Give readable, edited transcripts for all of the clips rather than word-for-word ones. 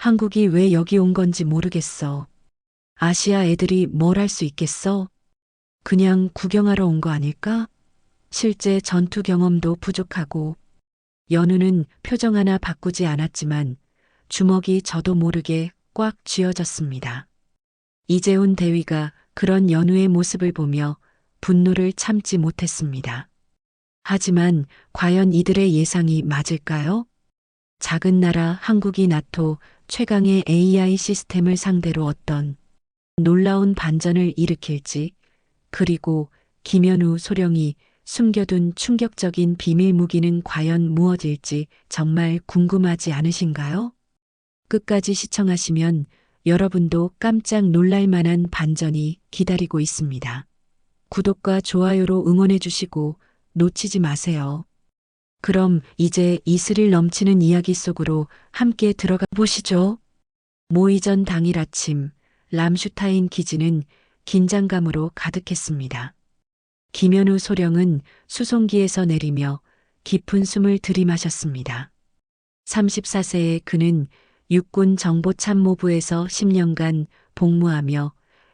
한국이 왜 여기 온 건지 모르겠어. 아시아 애들이 뭘 할 수 있겠어? 그냥 구경하러 온 거 아닐까? 실제 전투 경험도 부족하고. 연우는 표정 하나 바꾸지 않았지만 주먹이 저도 모르게 꽉 쥐어졌습니다. 이재훈 대위가 그런 연우의 모습을 보며 분노를 참지 못했습니다. 하지만 과연 이들의 예상이 맞을까요? 작은 나라 한국이 나토 최강의 AI 시스템을 상대로 어떤 놀라운 반전을 일으킬지, 그리고 김연우 소령이 숨겨둔 충격적인 비밀 무기는 과연 무엇일지 정말 궁금하지 않으신가요? 끝까지 시청하시면 여러분도 깜짝 놀랄 만한 반전이 기다리고 있습니다. 구독과 좋아요로 응원해 주시고 놓치지 마세요. 그럼 이제 이 스릴 넘치는 이야기 속으로 함께 들어가 보시죠. 모의 전 당일 아침, 람슈타인 기지는 긴장감으로 가득했습니다. 김연우 소령은 수송기에서 내리며 깊은 숨을 들이마셨습니다. 34세의 그는 육군 정보참모부에서 10년간 복무하며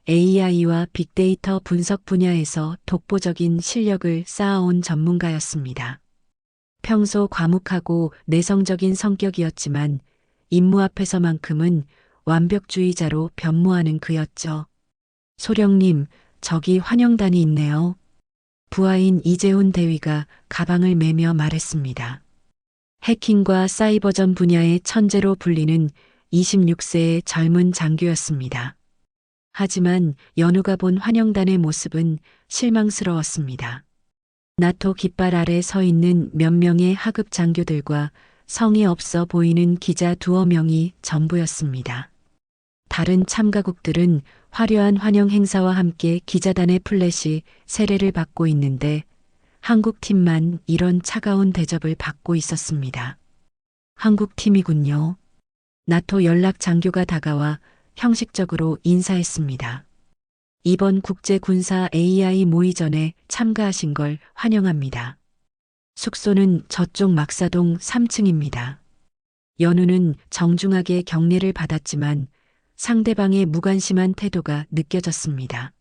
AI와 빅데이터 분석 분야에서 독보적인 실력을 쌓아온 전문가였습니다. 평소 과묵하고 내성적인 성격이었지만 임무 앞에서만큼은 완벽주의자로 변모하는 그였죠. 소령님, 저기 환영단이 있네요. 부하인 이재훈 대위가 가방을 메며 말했습니다. 해킹과 사이버전 분야의 천재로 불리는 26세의 젊은 장교였습니다. 하지만 연우가 본 환영단의 모습은 실망스러웠습니다. 나토 깃발 아래 서 있는 몇 명의 하급 장교들과 성의 없어 보이는 기자 두어 명이 전부였습니다. 다른 참가국들은 화려한 환영 행사와 함께 기자단의 플랫이 세례를 받고 있는데 한국 팀만 이런 차가운 대접을 받고 있었습니다. 한국 팀이군요. 나토 연락 장교가 다가와 형식적으로 인사했습니다. 이번 국제군사 AI 모의전에 참가하신 걸 환영합니다. 숙소는 저쪽 막사동 3층입니다. 연우는 정중하게 격려를 받았지만 상대방의 무관심한 태도가 느껴졌습니다.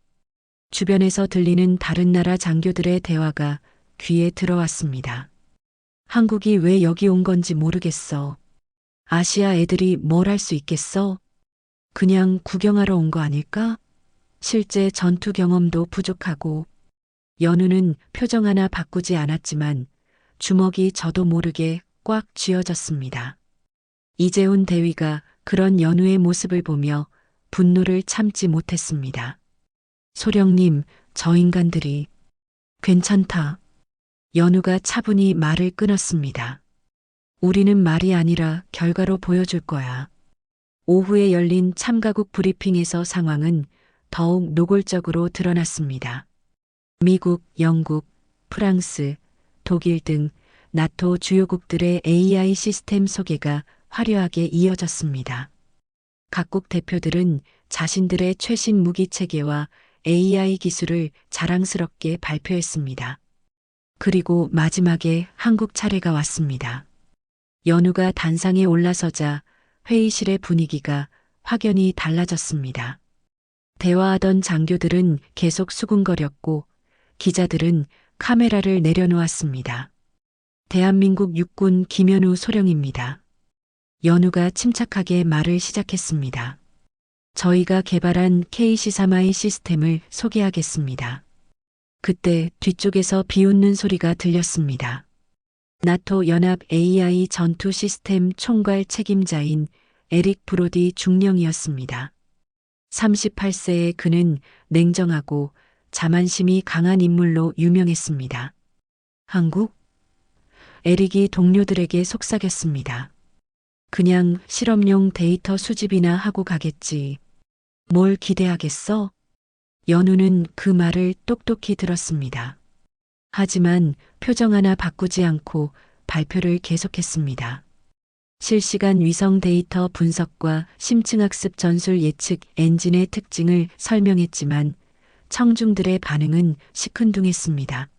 주변에서 들리는 다른 나라 장교들의 대화가 귀에 들어왔습니다. 한국이 왜 여기 온 건지 모르겠어. 아시아 애들이 뭘 할 수 있겠어? 그냥 구경하러 온 거 아닐까? 실제 전투 경험도 부족하고. 연우는 표정 하나 바꾸지 않았지만 주먹이 저도 모르게 꽉 쥐어졌습니다. 이재훈 대위가 그런 연우의 모습을 보며 분노를 참지 못했습니다. 소령님, 저 인간들이. 괜찮다. 연우가 차분히 말을 끊었습니다. 우리는 말이 아니라 결과로 보여줄 거야. 오후에 열린 참가국 브리핑에서 상황은 더욱 노골적으로 드러났습니다. 미국, 영국, 프랑스, 독일 등 나토 주요국들의 AI 시스템 소개가 화려하게 이어졌습니다. 각국 대표들은 자신들의 최신 무기 체계와 AI 기술을 자랑스럽게 발표했습니다. 그리고 마지막에 한국 차례가 왔습니다. 연우가 단상에 올라서자 회의실의 분위기가 확연히 달라졌습니다. 대화하던 장교들은 계속 수군거렸고 기자들은 카메라를 내려놓았습니다. 대한민국 육군 김연우 소령입니다. 연우가 침착하게 말을 시작했습니다. 저희가 개발한 KC-3I 시스템을 소개하겠습니다. 그때 뒤쪽에서 비웃는 소리가 들렸습니다. 나토 연합 AI 전투 시스템 총괄 책임자인 에릭 브로디 중령이었습니다. 38세의 그는 냉정하고 자만심이 강한 인물로 유명했습니다. 한국? 에릭이 동료들에게 속삭였습니다. 그냥 실험용 데이터 수집이나 하고 가겠지. 뭘 기대하겠어? 연우는 그 말을 똑똑히 들었습니다. 하지만 표정 하나 바꾸지 않고 발표를 계속했습니다. 실시간 위성 데이터 분석과 심층학습 전술 예측 엔진의 특징을 설명했지만 청중들의 반응은 시큰둥했습니다.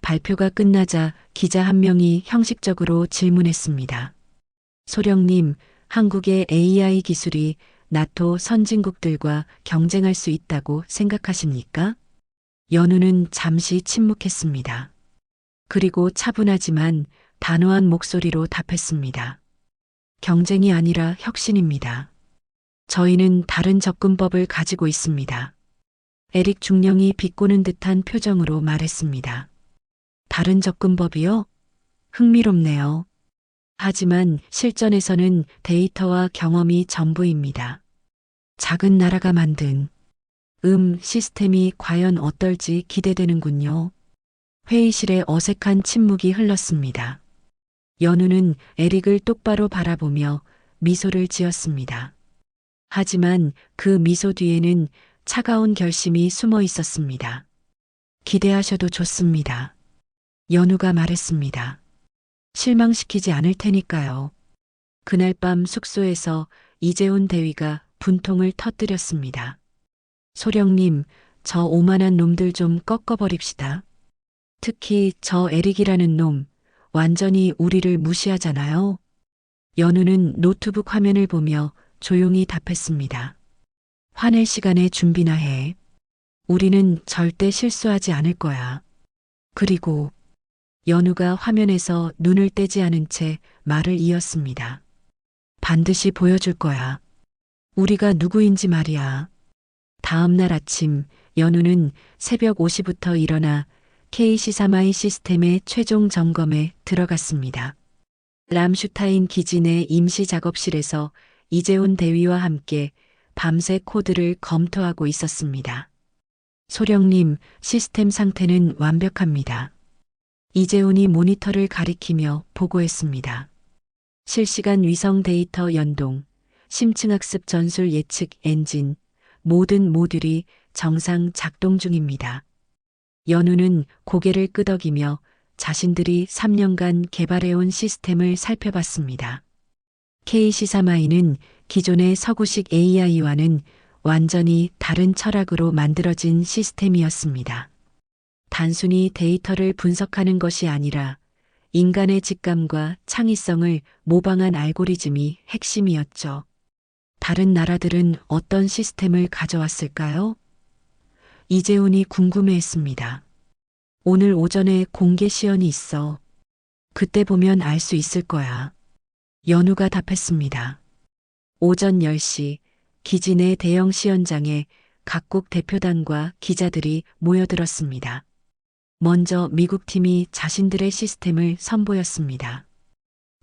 발표가 끝나자 기자 한 명이 형식적으로 질문했습니다. 소령님, 한국의 AI 기술이 나토 선진국들과 경쟁할 수 있다고 생각하십니까? 연우는 잠시 침묵했습니다. 그리고 차분하지만 단호한 목소리로 답했습니다. 경쟁이 아니라 혁신입니다. 저희는 다른 접근법을 가지고 있습니다. 에릭 중령이 비꼬는 듯한 표정으로 말했습니다. 다른 접근법이요? 흥미롭네요. 하지만 실전에서는 데이터와 경험이 전부입니다. 작은 나라가 만든 시스템이 과연 어떨지 기대되는군요. 회의실에 어색한 침묵이 흘렀습니다. 연우는 에릭을 똑바로 바라보며 미소를 지었습니다. 하지만 그 미소 뒤에는 차가운 결심이 숨어 있었습니다. 기대하셔도 좋습니다. 연우가 말했습니다. 실망시키지 않을 테니까요. 그날 밤 숙소에서 이재훈 대위가 분통을 터뜨렸습니다. 소령님, 저 오만한 놈들 좀 꺾어버립시다. 특히 저 에릭이라는 놈, 완전히 우리를 무시하잖아요. 연우는 노트북 화면을 보며 조용히 답했습니다. 화낼 시간에 준비나 해. 우리는 절대 실수하지 않을 거야. 그리고 연우가 화면에서 눈을 떼지 않은 채 말을 이었습니다. 반드시 보여줄 거야. 우리가 누구인지 말이야. 다음 날 아침 연우는 새벽 5시부터 일어나 K시사마이 시스템의 최종 점검에 들어갔습니다. 람슈타인 기지 내 임시 작업실에서 이재훈 대위와 함께 밤새 코드를 검토하고 있었습니다. 소령님, 시스템 상태는 완벽합니다. 이재훈이 모니터를 가리키며 보고했습니다. 실시간 위성 데이터 연동, 심층학습 전술 예측 엔진, 모든 모듈이 정상 작동 중입니다. 연우는 고개를 끄덕이며 자신들이 3년간 개발해온 시스템을 살펴봤습니다. K시사마이는 기존의 서구식 AI와는 완전히 다른 철학으로 만들어진 시스템이었습니다. 단순히 데이터를 분석하는 것이 아니라 인간의 직감과 창의성을 모방한 알고리즘이 핵심이었죠. 다른 나라들은 어떤 시스템을 가져왔을까요? 이재훈이 궁금해했습니다. 오늘 오전에 공개 시연이 있어. 그때 보면 알 수 있을 거야. 연우가 답했습니다. 오전 10시 기지 내 대형 시연장에 각국 대표단과 기자들이 모여들었습니다. 먼저 미국 팀이 자신들의 시스템을 선보였습니다.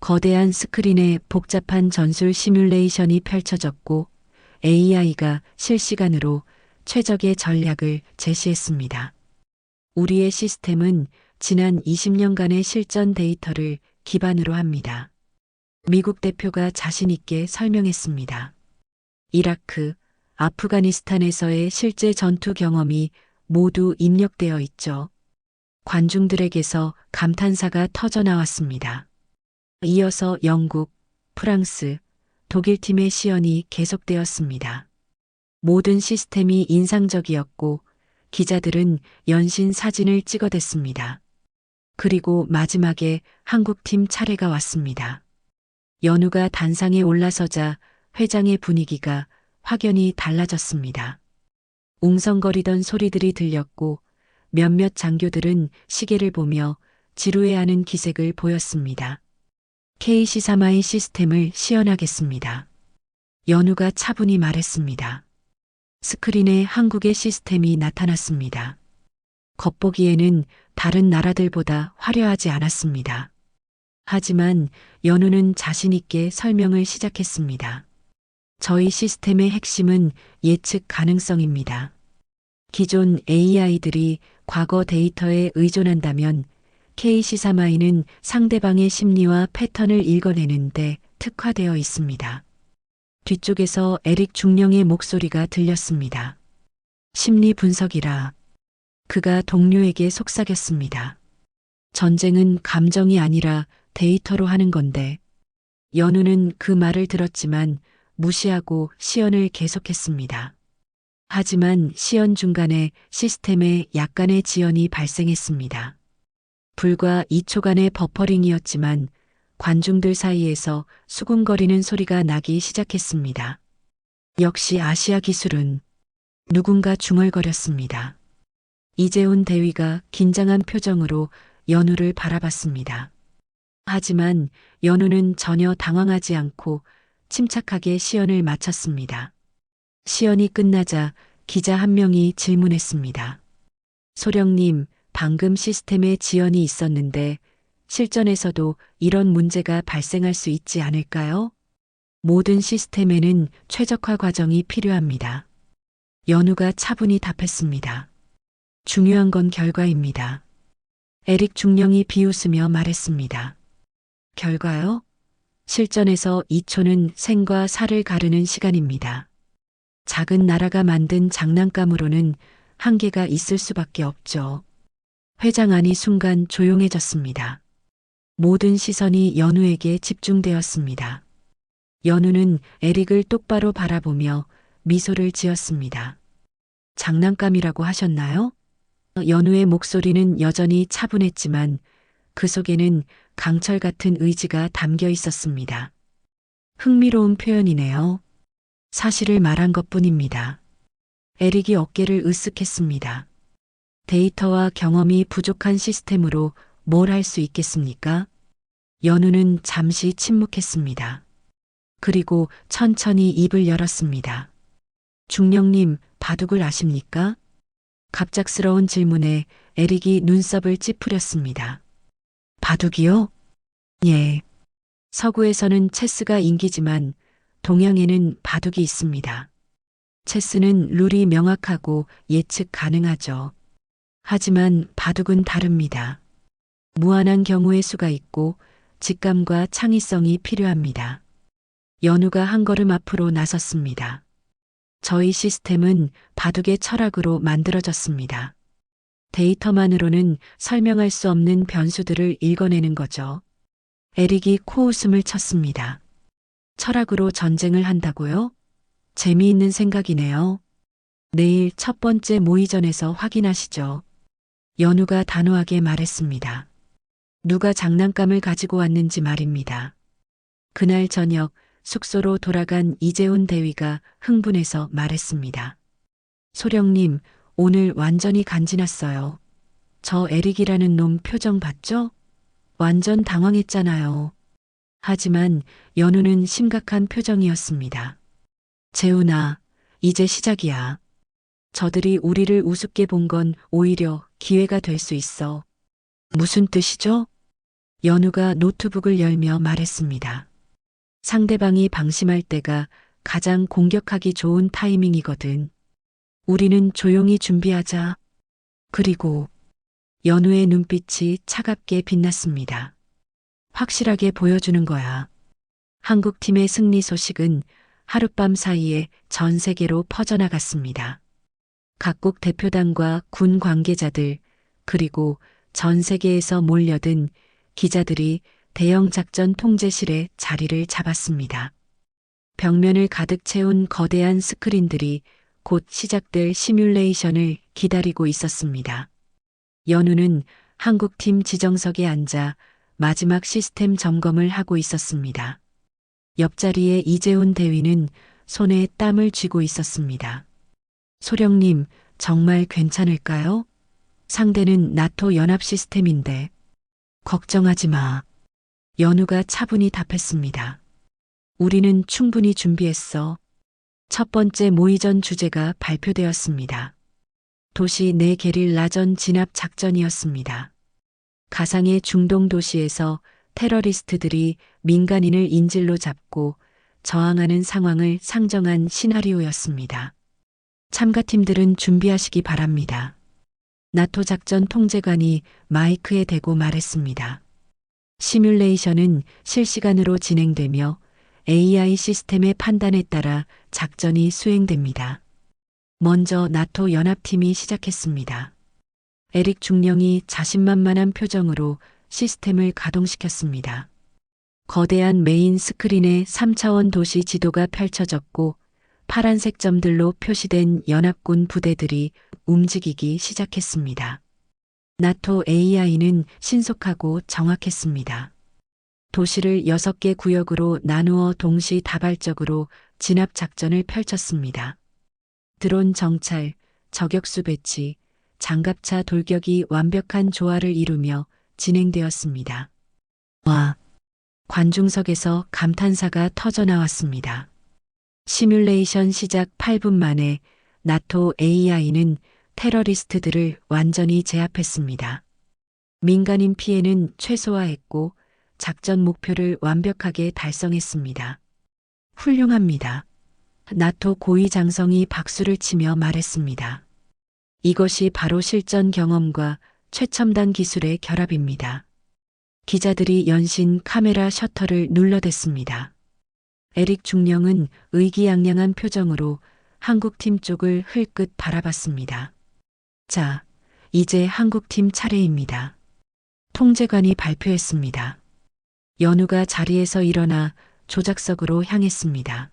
거대한 스크린에 복잡한 전술 시뮬레이션이 펼쳐졌고 AI가 실시간으로 최적의 전략을 제시했습니다. 우리의 시스템은 지난 20년간의 실전 데이터를 기반으로 합니다. 미국 대표가 자신 있게 설명했습니다. 이라크, 아프가니스탄에서의 실제 전투 경험이 모두 입력되어 있죠. 관중들에게서 감탄사가 터져 나왔습니다. 이어서 영국, 프랑스, 독일 팀의 시연이 계속되었습니다. 모든 시스템이 인상적이었고 기자들은 연신 사진을 찍어댔습니다. 그리고 마지막에 한국팀 차례가 왔습니다. 연우가 단상에 올라서자 회장의 분위기가 확연히 달라졌습니다. 웅성거리던 소리들이 들렸고 몇몇 장교들은 시계를 보며 지루해하는 기색을 보였습니다. K시사마이 시스템을 시연하겠습니다. 연우가 차분히 말했습니다. 스크린에 한국의 시스템이 나타났습니다. 겉보기에는 다른 나라들보다 화려하지 않았습니다. 하지만 연우는 자신 있게 설명을 시작했습니다. 저희 시스템의 핵심은 예측 가능성입니다. 기존 AI들이 과거 데이터에 의존한다면 K시사마이는 상대방의 심리와 패턴을 읽어내는데 특화되어 있습니다. 뒤쪽에서 에릭 중령의 목소리가 들렸습니다. 심리 분석이라. 그가 동료에게 속삭였습니다. 전쟁은 감정이 아니라 데이터로 하는 건데. 연우는 그 말을 들었지만 무시하고 시연을 계속했습니다. 하지만 시연 중간에 시스템에 약간의 지연이 발생했습니다. 불과 2초간의 버퍼링이었지만 관중들 사이에서 수군거리는 소리가 나기 시작했습니다. 역시 아시아 기술은 누군가 중얼거렸습니다. 이재훈 대위가 긴장한 표정으로 연우를 바라봤습니다. 하지만 연우는 전혀 당황하지 않고 침착하게 시연을 마쳤습니다. 시연이 끝나자 기자 한 명이 질문했습니다. 소령님, 방금 시스템에 지연이 있었는데 실전에서도 이런 문제가 발생할 수 있지 않을까요? 모든 시스템에는 최적화 과정이 필요합니다. 연우가 차분히 답했습니다. 중요한 건 결과입니다. 에릭 중령이 비웃으며 말했습니다. 결과요? 실전에서 2초는 생과 사를 가르는 시간입니다. 작은 나라가 만든 장난감으로는 한계가 있을 수밖에 없죠. 회장 안이 순간 조용해졌습니다. 모든 시선이 연우에게 집중되었습니다. 연우는 에릭을 똑바로 바라보며 미소를 지었습니다. 장난감이라고 하셨나요? 연우의 목소리는 여전히 차분했지만 그 속에는 강철 같은 의지가 담겨 있었습니다. 흥미로운 표현이네요. 사실을 말한 것뿐입니다. 에릭이 어깨를 으쓱했습니다. 데이터와 경험이 부족한 시스템으로 뭘 할 수 있겠습니까? 연우는 잠시 침묵했습니다. 그리고 천천히 입을 열었습니다. 중령님, 바둑을 아십니까? 갑작스러운 질문에 에릭이 눈썹을 찌푸렸습니다. 바둑이요? 예. 서구에서는 체스가 인기지만 동양에는 바둑이 있습니다. 체스는 룰이 명확하고 예측 가능하죠. 하지만 바둑은 다릅니다. 무한한 경우의 수가 있고 직감과 창의성이 필요합니다. 연우가 한 걸음 앞으로 나섰습니다. 저희 시스템은 바둑의 철학으로 만들어졌습니다. 데이터만으로는 설명할 수 없는 변수들을 읽어내는 거죠. 에릭이 코웃음을 쳤습니다. 철학으로 전쟁을 한다고요? 재미있는 생각이네요. 내일 첫 번째 모의전에서 확인하시죠. 연우가 단호하게 말했습니다. 누가 장난감을 가지고 왔는지 말입니다. 그날 저녁 숙소로 돌아간 이재훈 대위가 흥분해서 말했습니다. 소령님, 오늘 완전히 간지났어요. 저 에릭이라는 놈 표정 봤죠? 완전 당황했잖아요. 하지만 연우는 심각한 표정이었습니다. 재훈아, 이제 시작이야. 저들이 우리를 우습게 본 건 오히려 기회가 될 수 있어. 무슨 뜻이죠? 연우가 노트북을 열며 말했습니다. 상대방이 방심할 때가 가장 공격하기 좋은 타이밍이거든. 우리는 조용히 준비하자. 그리고 연우의 눈빛이 차갑게 빛났습니다. 확실하게 보여주는 거야. 한국팀의 승리 소식은 하룻밤 사이에 전 세계로 퍼져나갔습니다. 각국 대표단과 군 관계자들, 그리고 전 세계에서 몰려든 기자들이 대형 작전 통제실에 자리를 잡았습니다. 벽면을 가득 채운 거대한 스크린들이 곧 시작될 시뮬레이션을 기다리고 있었습니다. 연우는 한국팀 지정석에 앉아 마지막 시스템 점검을 하고 있었습니다. 옆자리에 이재훈 대위는 손에 땀을 쥐고 있었습니다. 소령님, 정말 괜찮을까요? 상대는 나토 연합 시스템인데. 걱정하지 마. 연우가 차분히 답했습니다. 우리는 충분히 준비했어. 첫 번째 모의전 주제가 발표되었습니다. 도시 내 게릴라전 진압 작전이었습니다. 가상의 중동 도시에서 테러리스트들이 민간인을 인질로 잡고 저항하는 상황을 상정한 시나리오였습니다. 참가팀들은 준비하시기 바랍니다. 나토 작전 통제관이 마이크에 대고 말했습니다. 시뮬레이션은 실시간으로 진행되며 AI 시스템의 판단에 따라 작전이 수행됩니다. 먼저 나토 연합팀이 시작했습니다. 에릭 중령이 자신만만한 표정으로 시스템을 가동시켰습니다. 거대한 메인 스크린에 3차원 도시 지도가 펼쳐졌고 파란색 점들로 표시된 연합군 부대들이 움직이기 시작했습니다. 나토 AI는 신속하고 정확했습니다. 도시를 6개 구역으로 나누어 동시다발적으로 진압 작전을 펼쳤습니다. 드론 정찰, 저격수 배치, 장갑차 돌격이 완벽한 조화를 이루며 진행되었습니다. 와, 관중석에서 감탄사가 터져나왔습니다. 시뮬레이션 시작 8분 만에 나토 AI는 테러리스트들을 완전히 제압했습니다. 민간인 피해는 최소화했고 작전 목표를 완벽하게 달성했습니다. 훌륭합니다. 나토 고위 장성이 박수를 치며 말했습니다. 이것이 바로 실전 경험과 최첨단 기술의 결합입니다. 기자들이 연신 카메라 셔터를 눌러댔습니다. 에릭 중령은 의기양양한 표정으로 한국팀 쪽을 흘끗 바라봤습니다. 자, 이제 한국팀 차례입니다. 통제관이 발표했습니다. 연우가 자리에서 일어나 조작석으로 향했습니다.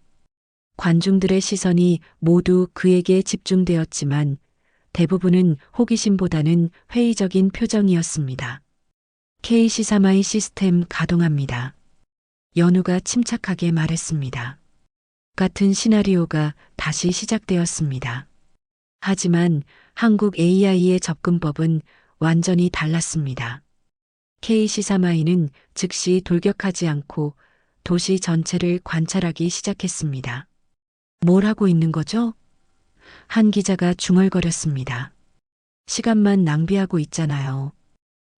관중들의 시선이 모두 그에게 집중되었지만 대부분은 호기심보다는 회의적인 표정이었습니다. K-시사마이 시스템 가동합니다. 연우가 침착하게 말했습니다. 같은 시나리오가 다시 시작되었습니다. 하지만 한국 AI의 접근법은 완전히 달랐습니다. K-시사마이는 즉시 돌격하지 않고 도시 전체를 관찰하기 시작했습니다. 뭘 하고 있는 거죠? 한 기자가 중얼거렸습니다. 시간만 낭비하고 있잖아요.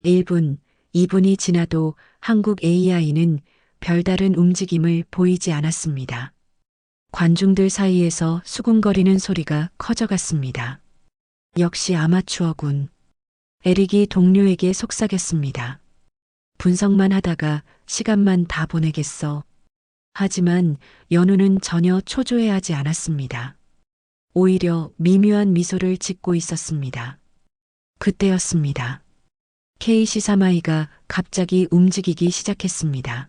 1분, 2분이 지나도 한국 AI는 별다른 움직임을 보이지 않았습니다. 관중들 사이에서 수군거리는 소리가 커져갔습니다. 역시 아마추어군. 에릭이 동료에게 속삭였습니다. 분석만 하다가 시간만 다 보내겠어. 하지만 연우는 전혀 초조해하지 않았습니다. 오히려 미묘한 미소를 짓고 있었습니다. 그때였습니다. K-시사마이가 갑자기 움직이기 시작했습니다.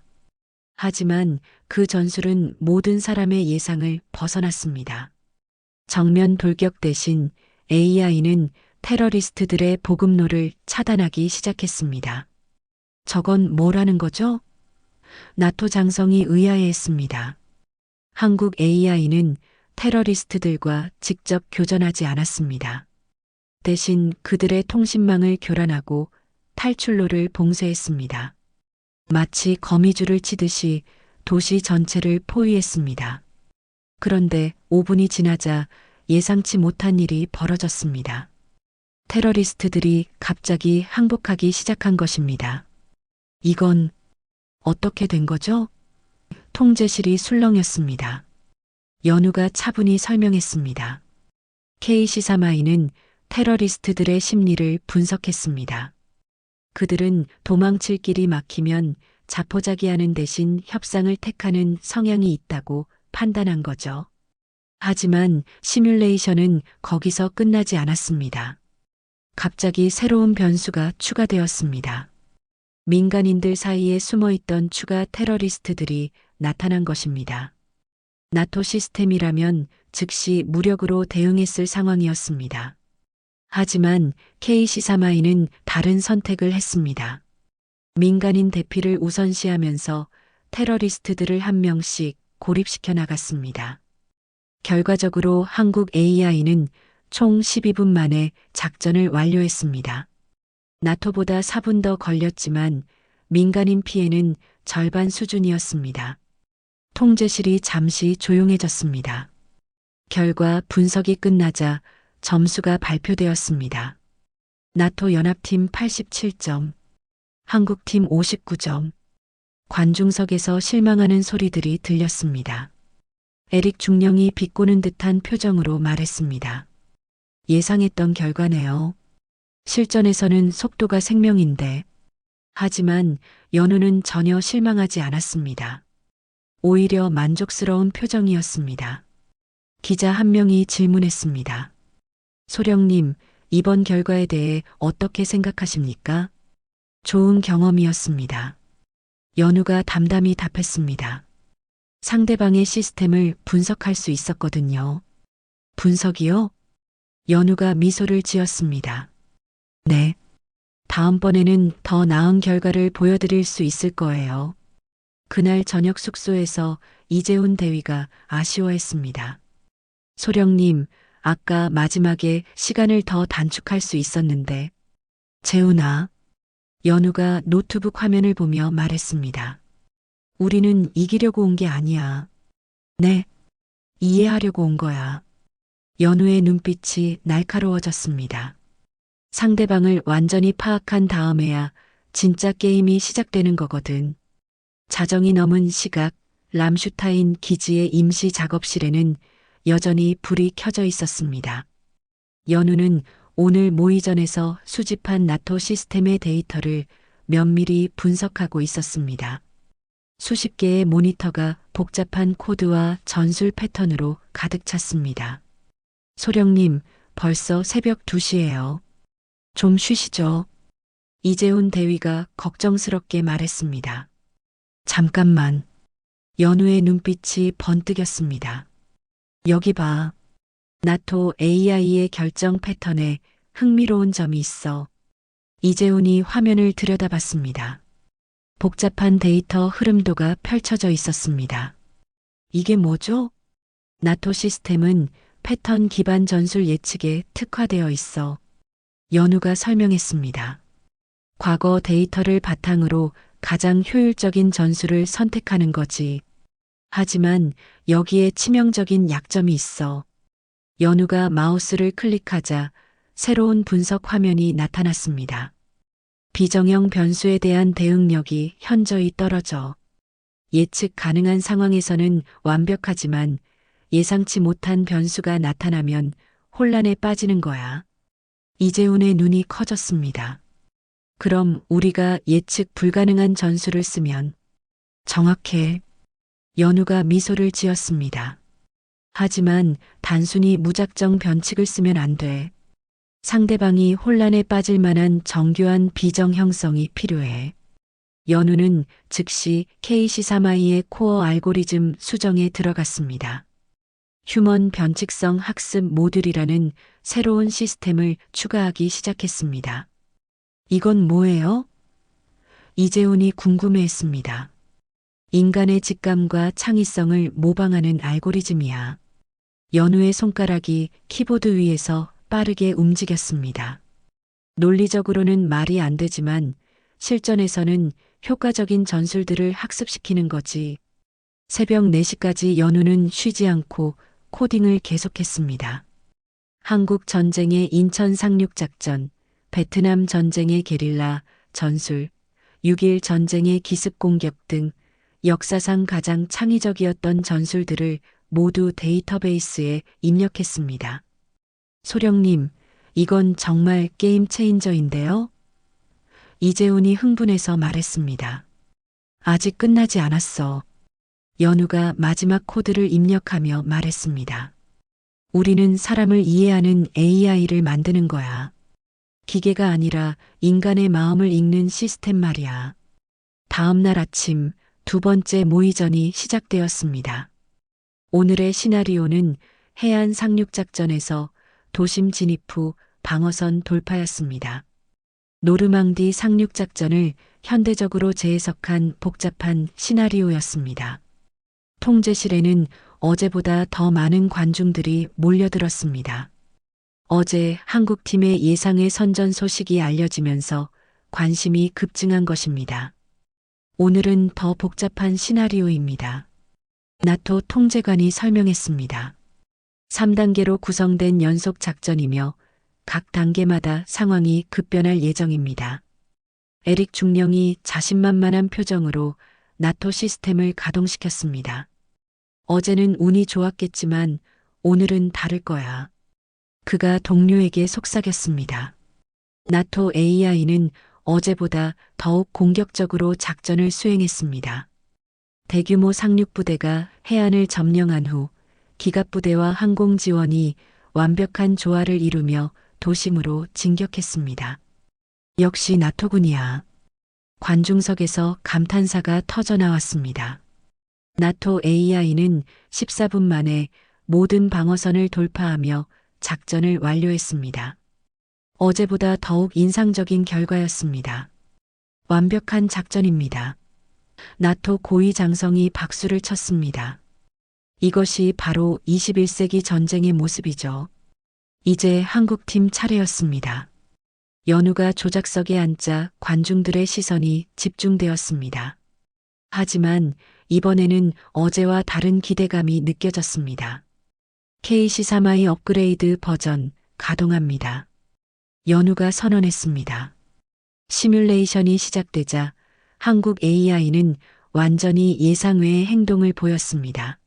하지만 그 전술은 모든 사람의 예상을 벗어났습니다. 정면 돌격 대신 AI는 테러리스트들의 보급로를 차단하기 시작했습니다. 저건 뭐라는 거죠? 나토 장성이 의아해했습니다. 한국 AI는 테러리스트들과 직접 교전하지 않았습니다. 대신 그들의 통신망을 교란하고 탈출로를 봉쇄했습니다. 마치 거미줄을 치듯이 도시 전체를 포위했습니다. 그런데 5분이 지나자 예상치 못한 일이 벌어졌습니다. 테러리스트들이 갑자기 항복하기 시작한 것입니다. 이건 어떻게 된 거죠? 통제실이 술렁였습니다. 연우가 차분히 설명했습니다. K-시사마이는 테러리스트들의 심리를 분석했습니다. 그들은 도망칠 길이 막히면 자포자기하는 대신 협상을 택하는 성향이 있다고 판단한 거죠. 하지만 시뮬레이션은 거기서 끝나지 않았습니다. 갑자기 새로운 변수가 추가되었습니다. 민간인들 사이에 숨어있던 추가 테러리스트들이 나타난 것입니다. 나토 시스템이라면 즉시 무력으로 대응했을 상황이었습니다. 하지만 K-시사마이는 다른 선택을 했습니다. 민간인 대피를 우선시하면서 테러리스트들을 한 명씩 고립시켜 나갔습니다. 결과적으로 한국 AI는 총 12분 만에 작전을 완료했습니다. 나토보다 4분 더 걸렸지만 민간인 피해는 절반 수준이었습니다. 통제실이 잠시 조용해졌습니다. 결과 분석이 끝나자 점수가 발표되었습니다. 나토 연합팀 87점, 한국팀 59점. 관중석에서 실망하는 소리들이 들렸습니다. 에릭 중령이 비꼬는 듯한 표정으로 말했습니다. 예상했던 결과네요. 실전에서는 속도가 생명인데. 하지만 연우는 전혀 실망하지 않았습니다. 오히려 만족스러운 표정이었습니다. 기자 한 명이 질문했습니다. 소령님, 이번 결과에 대해 어떻게 생각하십니까? 좋은 경험이었습니다. 연우가 담담히 답했습니다. 상대방의 시스템을 분석할 수 있었거든요. 분석이요? 연우가 미소를 지었습니다. 네. 다음번에는 더 나은 결과를 보여드릴 수 있을 거예요. 그날 저녁 숙소에서 이재훈 대위가 아쉬워했습니다. 소령님, 아까 마지막에 시간을 더 단축할 수 있었는데. 재훈아. 연우가 노트북 화면을 보며 말했습니다. 우리는 이기려고 온 게 아니야. 네. 이해하려고 온 거야. 연우의 눈빛이 날카로워졌습니다. 상대방을 완전히 파악한 다음에야 진짜 게임이 시작되는 거거든. 자정이 넘은 시각, 람슈타인 기지의 임시 작업실에는 여전히 불이 켜져 있었습니다. 연우는 오늘 모의 전에서 수집한 나토 시스템의 데이터를 면밀히 분석하고 있었습니다. 수십 개의 모니터가 복잡한 코드와 전술 패턴으로 가득 찼습니다. 소령님, 벌써 새벽 2시예요. 좀 쉬시죠. 이재훈 대위가 걱정스럽게 말했습니다. 잠깐만. 연우의 눈빛이 번뜩였습니다. 여기 봐. 나토 AI의 결정 패턴에 흥미로운 점이 있어. 이재훈이 화면을 들여다봤습니다. 복잡한 데이터 흐름도가 펼쳐져 있었습니다. 이게 뭐죠? 나토 시스템은 패턴 기반 전술 예측에 특화되어 있어. 연우가 설명했습니다. 과거 데이터를 바탕으로 가장 효율적인 전술을 선택하는 거지. 하지만 여기에 치명적인 약점이 있어. 연우가 마우스를 클릭하자 새로운 분석 화면이 나타났습니다. 비정형 변수에 대한 대응력이 현저히 떨어져. 예측 가능한 상황에서는 완벽하지만 예상치 못한 변수가 나타나면 혼란에 빠지는 거야. 이재훈의 눈이 커졌습니다. 그럼 우리가 예측 불가능한 전술을 쓰면 정확해. 연우가 미소를 지었습니다. 하지만 단순히 무작정 변칙을 쓰면 안 돼. 상대방이 혼란에 빠질 만한 정교한 비정 형성이 필요해. 연우는 즉시 KC3I의 코어 알고리즘 수정에 들어갔습니다. 휴먼 변칙성 학습 모듈이라는 새로운 시스템을 추가하기 시작했습니다. 이건 뭐예요? 이재훈이 궁금해했습니다. 인간의 직감과 창의성을 모방하는 알고리즘이야. 연우의 손가락이 키보드 위에서 빠르게 움직였습니다. 논리적으로는 말이 안 되지만 실전에서는 효과적인 전술들을 학습시키는 거지. 새벽 4시까지 연우는 쉬지 않고 코딩을 계속했습니다. 한국 전쟁의 인천 상륙작전, 베트남 전쟁의 게릴라, 전술, 6.1 전쟁의 기습 공격 등 역사상 가장 창의적이었던 전술들을 모두 데이터베이스에 입력했습니다. 소령님, 이건 정말 게임 체인저인데요? 이재훈이 흥분해서 말했습니다. 아직 끝나지 않았어. 연우가 마지막 코드를 입력하며 말했습니다. 우리는 사람을 이해하는 AI를 만드는 거야. 기계가 아니라 인간의 마음을 읽는 시스템 말이야. 다음 날 아침 2번째 모의전이 시작되었습니다. 오늘의 시나리오는 해안 상륙작전에서 도심 진입 후 방어선 돌파였습니다. 노르망디 상륙작전을 현대적으로 재해석한 복잡한 시나리오였습니다. 통제실에는 어제보다 더 많은 관중들이 몰려들었습니다. 어제 한국팀의 예상외 선전 소식이 알려지면서 관심이 급증한 것입니다. 오늘은 더 복잡한 시나리오입니다. 나토 통제관이 설명했습니다. 3단계로 구성된 연속 작전이며 각 단계마다 상황이 급변할 예정입니다. 에릭 중령이 자신만만한 표정으로 나토 시스템을 가동시켰습니다. 어제는 운이 좋았겠지만 오늘은 다를 거야. 그가 동료에게 속삭였습니다. 나토 AI는 어제보다 더욱 공격적으로 작전을 수행했습니다. 대규모 상륙부대가 해안을 점령한 후 기갑부대와 항공지원이 완벽한 조화를 이루며 도심으로 진격했습니다. 역시 나토군이야. 관중석에서 감탄사가 터져나왔습니다. 나토 AI는 14분 만에 모든 방어선을 돌파하며 작전을 완료했습니다. 어제보다 더욱 인상적인 결과였습니다. 완벽한 작전입니다. 나토 고위 장성이 박수를 쳤습니다. 이것이 바로 21세기 전쟁의 모습이죠. 이제 한국팀 차례였습니다. 연우가 조작석에 앉자 관중들의 시선이 집중되었습니다. 하지만 이번에는 어제와 다른 기대감이 느껴졌습니다. KC3i 업그레이드 버전 가동합니다. 연우가 선언했습니다. 시뮬레이션이 시작되자 한국 AI는 완전히 예상 외의 행동을 보였습니다.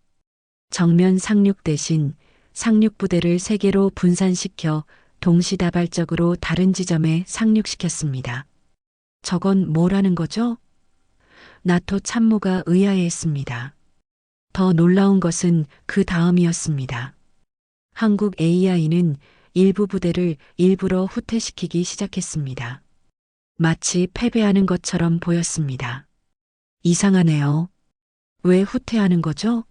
정면 상륙 대신 상륙부대를 3개로 분산시켜 동시다발적으로 다른 지점에 상륙시켰습니다. 저건 뭐라는 거죠? 나토 참모가 의아해했습니다. 더 놀라운 것은 그 다음이었습니다. 한국 AI는 일부 부대를 일부러 후퇴시키기 시작했습니다. 마치 패배하는 것처럼 보였습니다. 이상하네요. 왜 후퇴하는 거죠?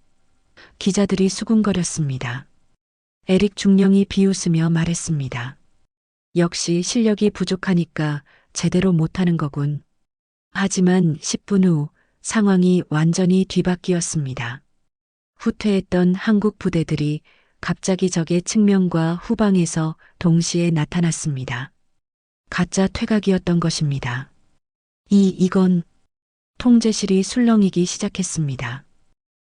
기자들이 수군거렸습니다. 에릭 중령이 비웃으며 말했습니다. 역시 실력이 부족하니까 제대로 못하는 거군. 하지만 10분 후 상황이 완전히 뒤바뀌었습니다. 후퇴했던 한국 부대들이 갑자기 적의 측면과 후방에서 동시에 나타났습니다. 가짜 퇴각이었던 것입니다. 이건 통제실이 술렁이기 시작했습니다.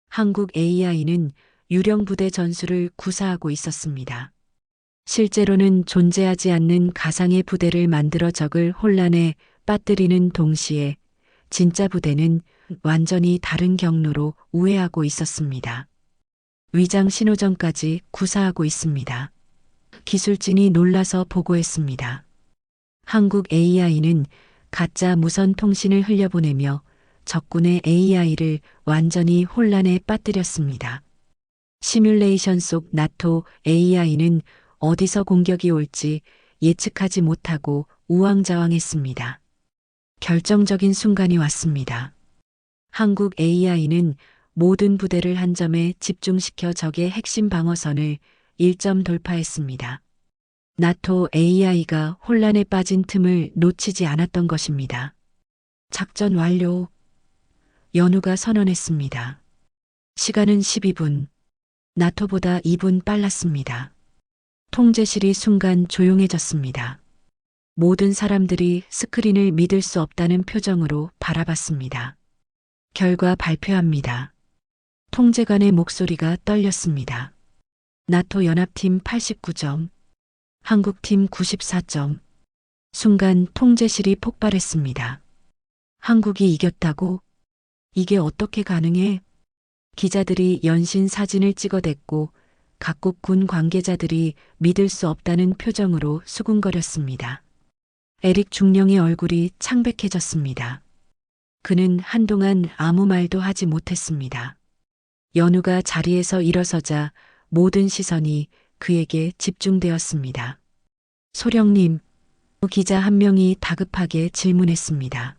한국 AI는 유령 부대 전술을 구사하고 있었습니다. 실제로는 존재하지 않는 가상의 부대를 만들어 적을 혼란에 빠뜨리는 동시에 진짜 부대는 완전히 다른 경로로 우회하고 있었습니다. 위장 신호전까지 구사하고 있습니다. 기술진이 놀라서 보고했습니다. 한국 AI는 가짜 무선 통신을 흘려보내며 적군의 AI를 완전히 혼란에 빠뜨렸습니다. 시뮬레이션 속 나토 AI는 어디서 공격이 올지 예측하지 못하고 우왕좌왕했습니다. 결정적인 순간이 왔습니다. 한국 AI는 모든 부대를 한 점에 집중시켜 적의 핵심 방어선을 1점 돌파했습니다. 나토 AI가 혼란에 빠진 틈을 놓치지 않았던 것입니다. 작전 완료. 연우가 선언했습니다. 시간은 12분. 나토보다 2분 빨랐습니다. 통제실이 순간 조용해졌습니다. 모든 사람들이 스크린을 믿을 수 없다는 표정으로 바라봤습니다. 결과 발표합니다. 통제관의 목소리가 떨렸습니다. 나토 연합팀 89점, 한국팀 94점. 순간 통제실이 폭발했습니다. 한국이 이겼다고? 이게 어떻게 가능해? 기자들이 연신 사진을 찍어댔고 각국 군 관계자들이 믿을 수 없다는 표정으로 수군거렸습니다. 에릭 중령의 얼굴이 창백해졌습니다. 그는 한동안 아무 말도 하지 못했습니다. 연우가 자리에서 일어서자 모든 시선이 그에게 집중되었습니다. 소령님, 기자 한 명이 다급하게 질문했습니다.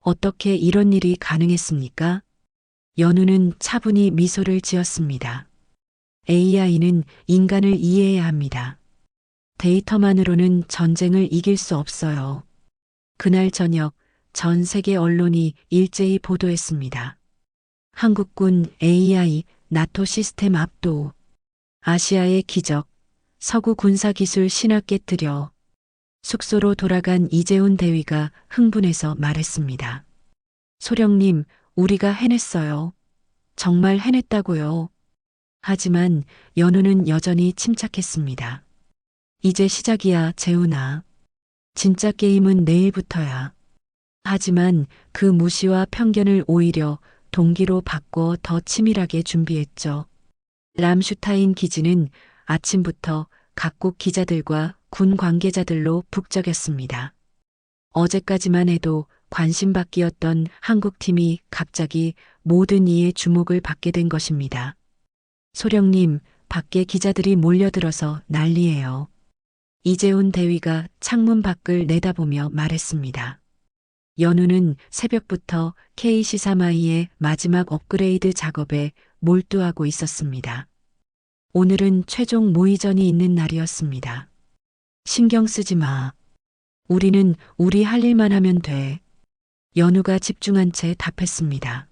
어떻게 이런 일이 가능했습니까? 연우는 차분히 미소를 지었습니다. AI는 인간을 이해해야 합니다. 데이터만으로는 전쟁을 이길 수 없어요. 그날 저녁 전 세계 언론이 일제히 보도했습니다. 한국군 AI 나토 시스템 압도. 아시아의 기적. 서구 군사기술 신화 깨뜨려. 숙소로 돌아간 이재훈 대위가 흥분해서 말했습니다. 소령님, 우리가 해냈어요. 정말 해냈다고요. 하지만 연우는 여전히 침착했습니다. 이제 시작이야, 재훈아. 진짜 게임은 내일부터야. 하지만 그 무시와 편견을 오히려 동기로 바꿔 더 치밀하게 준비했죠. 람슈타인 기지는 아침부터 각국 기자들과 군 관계자들로 북적였습니다. 어제까지만 해도 관심받기였던 한국팀이 갑자기 모든 이의 주목을 받게 된 것입니다. 소령님, 밖에 기자들이 몰려들어서 난리예요. 이재훈 대위가 창문 밖을 내다보며 말했습니다. 연우는 새벽부터 KC3i의 마지막 업그레이드 작업에 몰두하고 있었습니다. 오늘은 최종 모의전이 있는 날이었습니다. 신경 쓰지 마. 우리는 우리 할 일만 하면 돼. 연우가 집중한 채 답했습니다.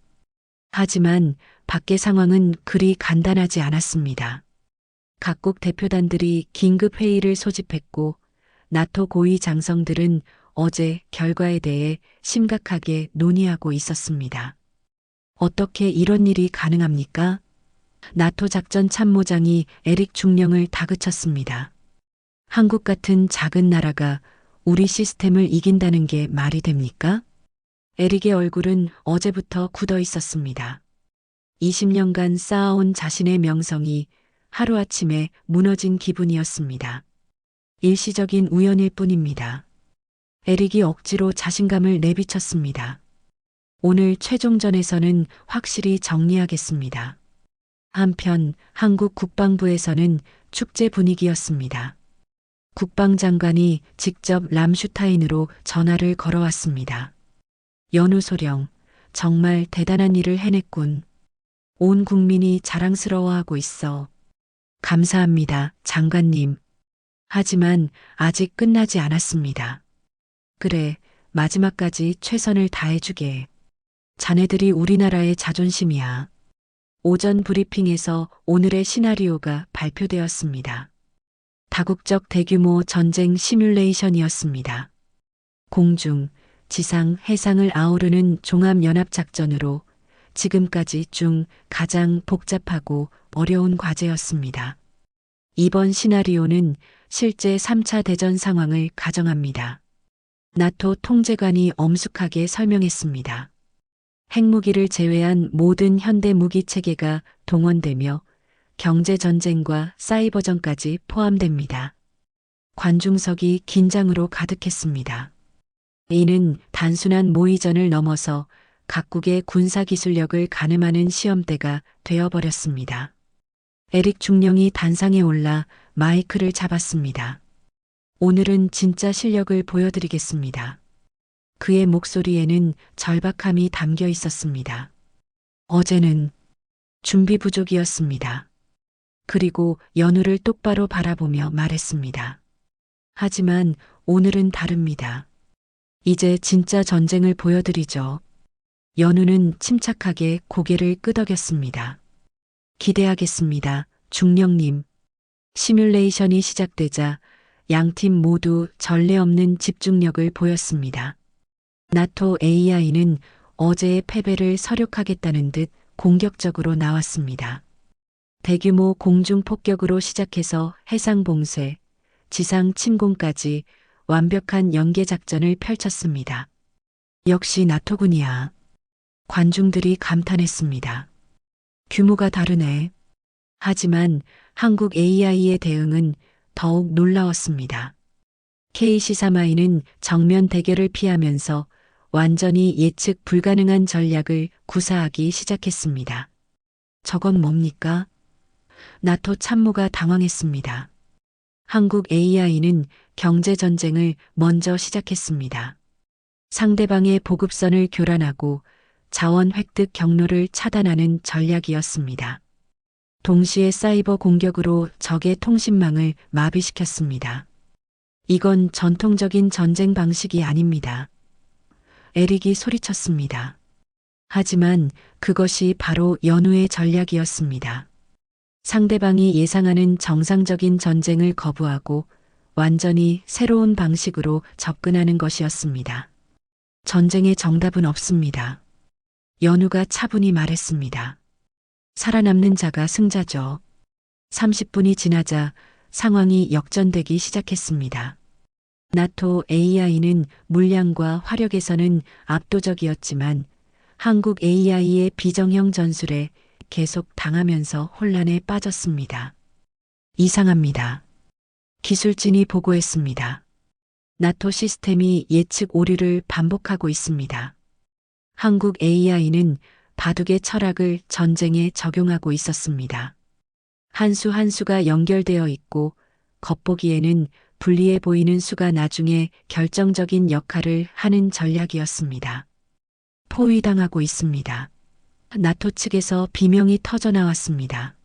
하지만 밖의 상황은 그리 간단하지 않았습니다. 각국 대표단들이 긴급 회의를 소집했고 나토 고위 장성들은 어제 결과에 대해 심각하게 논의하고 있었습니다. 어떻게 이런 일이 가능합니까? 나토 작전 참모장이 에릭 중령을 다그쳤습니다. 한국 같은 작은 나라가 우리 시스템을 이긴다는 게 말이 됩니까? 에릭의 얼굴은 어제부터 굳어 있었습니다. 20년간 쌓아온 자신의 명성이 하루아침에 무너진 기분이었습니다. 일시적인 우연일 뿐입니다. 에릭이 억지로 자신감을 내비쳤습니다. 오늘 최종전에서는 확실히 정리하겠습니다. 한편 한국 국방부에서는 축제 분위기였습니다. 국방장관이 직접 람슈타인으로 전화를 걸어왔습니다. 연우 소령, 정말 대단한 일을 해냈군. 온 국민이 자랑스러워하고 있어. 감사합니다, 장관님. 하지만 아직 끝나지 않았습니다. 그래, 마지막까지 최선을 다해주게. 자네들이 우리나라의 자존심이야. 오전 브리핑에서 오늘의 시나리오가 발표되었습니다. 다국적 대규모 전쟁 시뮬레이션이었습니다. 공중, 지상, 해상을 아우르는 종합연합작전으로 지금까지 중 가장 복잡하고 어려운 과제였습니다. 이번 시나리오는 실제 3차 대전 상황을 가정합니다. 나토 통제관이 엄숙하게 설명했습니다. 핵무기를 제외한 모든 현대 무기 체계가 동원되며 경제전쟁과 사이버전까지 포함됩니다. 관중석이 긴장으로 가득했습니다. 이는 단순한 모의전을 넘어서 각국의 군사기술력을 가늠하는 시험대가 되어버렸습니다. 에릭 중령이 단상에 올라 마이크를 잡았습니다. 오늘은 진짜 실력을 보여드리겠습니다. 그의 목소리에는 절박함이 담겨 있었습니다. 어제는 준비 부족이었습니다. 그리고 연우를 똑바로 바라보며 말했습니다. 하지만 오늘은 다릅니다. 이제 진짜 전쟁을 보여드리죠. 연우는 침착하게 고개를 끄덕였습니다. 기대하겠습니다, 중령님. 시뮬레이션이 시작되자 양팀 모두 전례 없는 집중력을 보였습니다. 나토 AI는 어제의 패배를 서력하겠다는 듯 공격적으로 나왔습니다. 대규모 공중 폭격으로 시작해서 해상 봉쇄, 지상 침공까지 완벽한 연계 작전을 펼쳤습니다. 역시 나토군이야. 관중들이 감탄했습니다. 규모가 다르네. 하지만 한국 AI의 대응은 더욱 놀라웠습니다. KC-3I는 정면 대결을 피하면서 완전히 예측 불가능한 전략을 구사하기 시작했습니다. 저건 뭡니까? 나토 참모가 당황했습니다. 한국 AI는 경제전쟁을 먼저 시작했습니다. 상대방의 보급선을 교란하고 자원 획득 경로를 차단하는 전략이었습니다. 동시에 사이버 공격으로 적의 통신망을 마비시켰습니다. 이건 전통적인 전쟁 방식이 아닙니다. 에릭이 소리쳤습니다. 하지만 그것이 바로 연우의 전략이었습니다. 상대방이 예상하는 정상적인 전쟁을 거부하고 완전히 새로운 방식으로 접근하는 것이었습니다. 전쟁의 정답은 없습니다. 연우가 차분히 말했습니다. 살아남는 자가 승자죠. 30분이 지나자 상황이 역전되기 시작했습니다. 나토 AI는 물량과 화력에서는 압도적이었지만 한국 AI의 비정형 전술에 계속 당하면서 혼란에 빠졌습니다. 이상합니다. 기술진이 보고했습니다. 나토 시스템이 예측 오류를 반복하고 있습니다. 한국 AI는 바둑의 철학을 전쟁에 적용하고 있었습니다. 한 수 한 수가 연결되어 있고 겉보기에는 불리해 보이는 수가 나중에 결정적인 역할을 하는 전략이었습니다. 포위당하고 있습니다. 나토 측에서 비명이 터져 나왔습니다.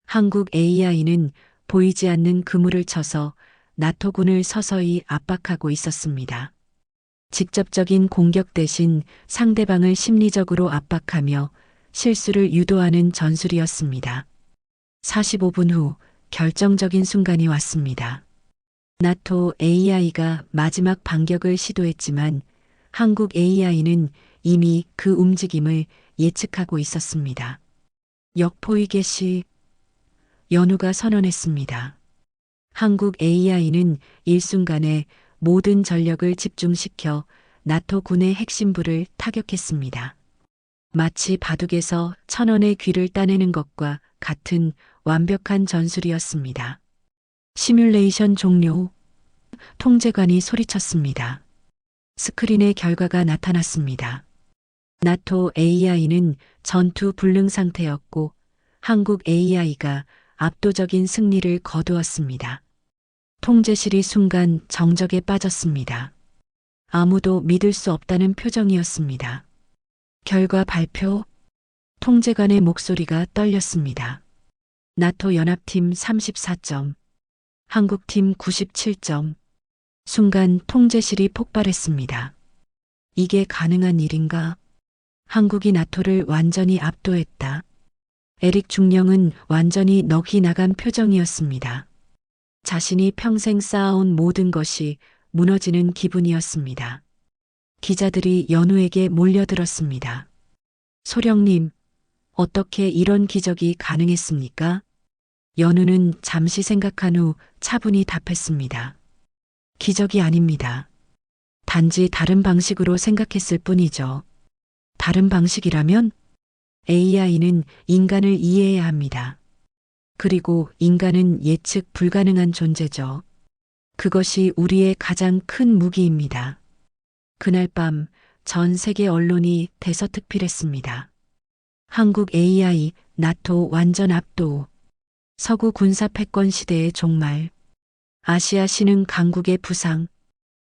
한국 AI는 보이지 않는 그물을 쳐서 나토군을 서서히 압박하고 있었습니다. 직접적인 공격 대신 상대방을 심리적으로 압박하며 실수를 유도하는 전술이었습니다. 45분 후 결정적인 순간이 왔습니다. 나토 AI가 마지막 반격을 시도했지만 한국 AI는 이미 그 움직임을 예측하고 있었습니다. 역포위 개시. 연우가 선언했습니다. 한국 AI는 일순간에 모든 전력을 집중시켜 나토 군의 핵심부를 타격했습니다. 마치 바둑에서 천원의 귀를 따내는 것과 같은 완벽한 전술이었습니다. 시뮬레이션 종료. 통제관이 소리쳤습니다. 스크린에 결과가 나타났습니다. 나토 AI는 전투 불능 상태였고 한국 AI가 압도적인 승리를 거두었습니다. 통제실이 순간 정적에 빠졌습니다. 아무도 믿을 수 없다는 표정이었습니다. 결과 발표. 통제관의 목소리가 떨렸습니다. 나토 연합팀 34점, 한국팀 97점. 순간 통제실이 폭발했습니다. 이게 가능한 일인가? 한국이 나토를 완전히 압도했다. 에릭 중령은 완전히 넋이 나간 표정이었습니다. 자신이 평생 쌓아온 모든 것이 무너지는 기분이었습니다. 기자들이 연우에게 몰려들었습니다. 소령님, 어떻게 이런 기적이 가능했습니까? 연우는 잠시 생각한 후 차분히 답했습니다. 기적이 아닙니다. 단지 다른 방식으로 생각했을 뿐이죠. 다른 방식이라면 AI는 인간을 이해해야 합니다. 그리고 인간은 예측 불가능한 존재죠. 그것이 우리의 가장 큰 무기입니다. 그날 밤 전 세계 언론이 대서특필했습니다. 한국 AI, 나토 완전 압도. 서구 군사 패권 시대의 종말. 아시아 신흥 강국의 부상.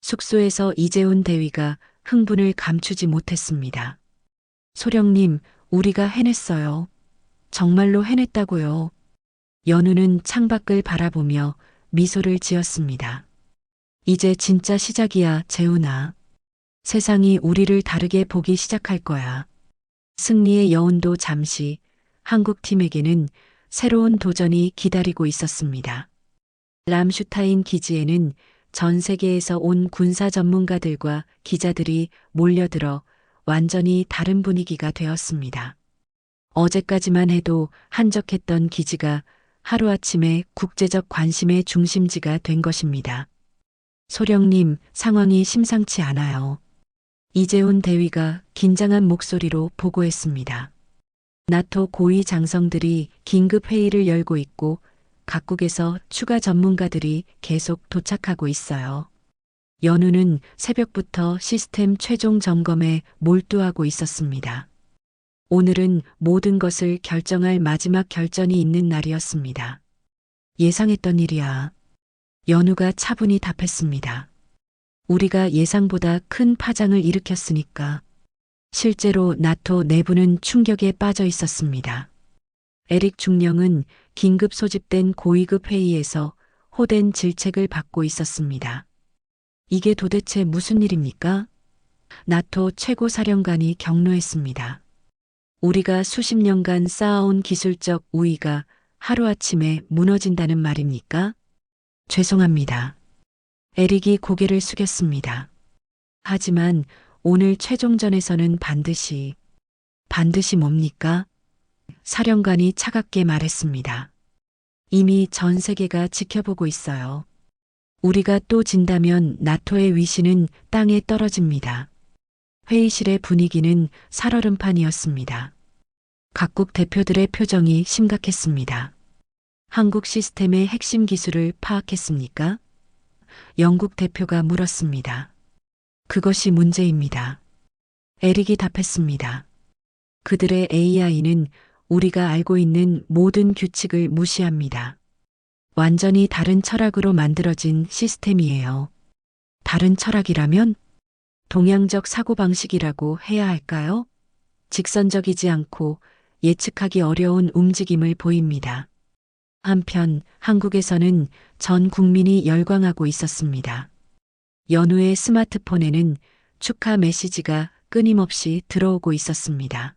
숙소에서 이재훈 대위가 흥분을 감추지 못했습니다. 소령님, 우리가 해냈어요. 정말로 해냈다고요. 연우는 창밖을 바라보며 미소를 지었습니다. 이제 진짜 시작이야, 재훈아. 세상이 우리를 다르게 보기 시작할 거야. 승리의 여운도 잠시 한국팀에게는 새로운 도전이 기다리고 있었습니다. 람슈타인 기지에는 전 세계에서 온 군사 전문가들과 기자들이 몰려들어 완전히 다른 분위기가 되었습니다. 어제까지만 해도 한적했던 기지가 하루아침에 국제적 관심의 중심지가 된 것입니다. 소령님, 상황이 심상치 않아요. 이재훈 대위가 긴장한 목소리로 보고했습니다. 나토 고위 장성들이 긴급 회의를 열고 있고 각국에서 추가 전문가들이 계속 도착하고 있어요. 연우는 새벽부터 시스템 최종 점검에 몰두하고 있었습니다. 오늘은 모든 것을 결정할 마지막 결전이 있는 날이었습니다. 예상했던 일이야. 연우가 차분히 답했습니다. 우리가 예상보다 큰 파장을 일으켰으니까. 실제로 나토 내부는 충격에 빠져 있었습니다. 에릭 중령은 긴급 소집된 고위급 회의에서 호된 질책을 받고 있었습니다. 이게 도대체 무슨 일입니까? 나토 최고 사령관이 격노했습니다. 우리가 수십 년간 쌓아온 기술적 우위가 하루아침에 무너진다는 말입니까? 죄송합니다. 에릭이 고개를 숙였습니다. 하지만 오늘 최종전에서는 반드시 뭡니까? 사령관이 차갑게 말했습니다. 이미 전 세계가 지켜보고 있어요. 우리가 또 진다면 나토의 위신은 땅에 떨어집니다. 회의실의 분위기는 살얼음판이었습니다. 각국 대표들의 표정이 심각했습니다. 한국 시스템의 핵심 기술을 파악했습니까? 영국 대표가 물었습니다. 그것이 문제입니다. 에릭이 답했습니다. 그들의 AI는 우리가 알고 있는 모든 규칙을 무시합니다. 완전히 다른 철학으로 만들어진 시스템이에요. 다른 철학이라면 동양적 사고방식이라고 해야 할까요? 직선적이지 않고 예측하기 어려운 움직임을 보입니다. 한편 한국에서는 전 국민이 열광하고 있었습니다. 연우의 스마트폰에는 축하 메시지가 끊임없이 들어오고 있었습니다.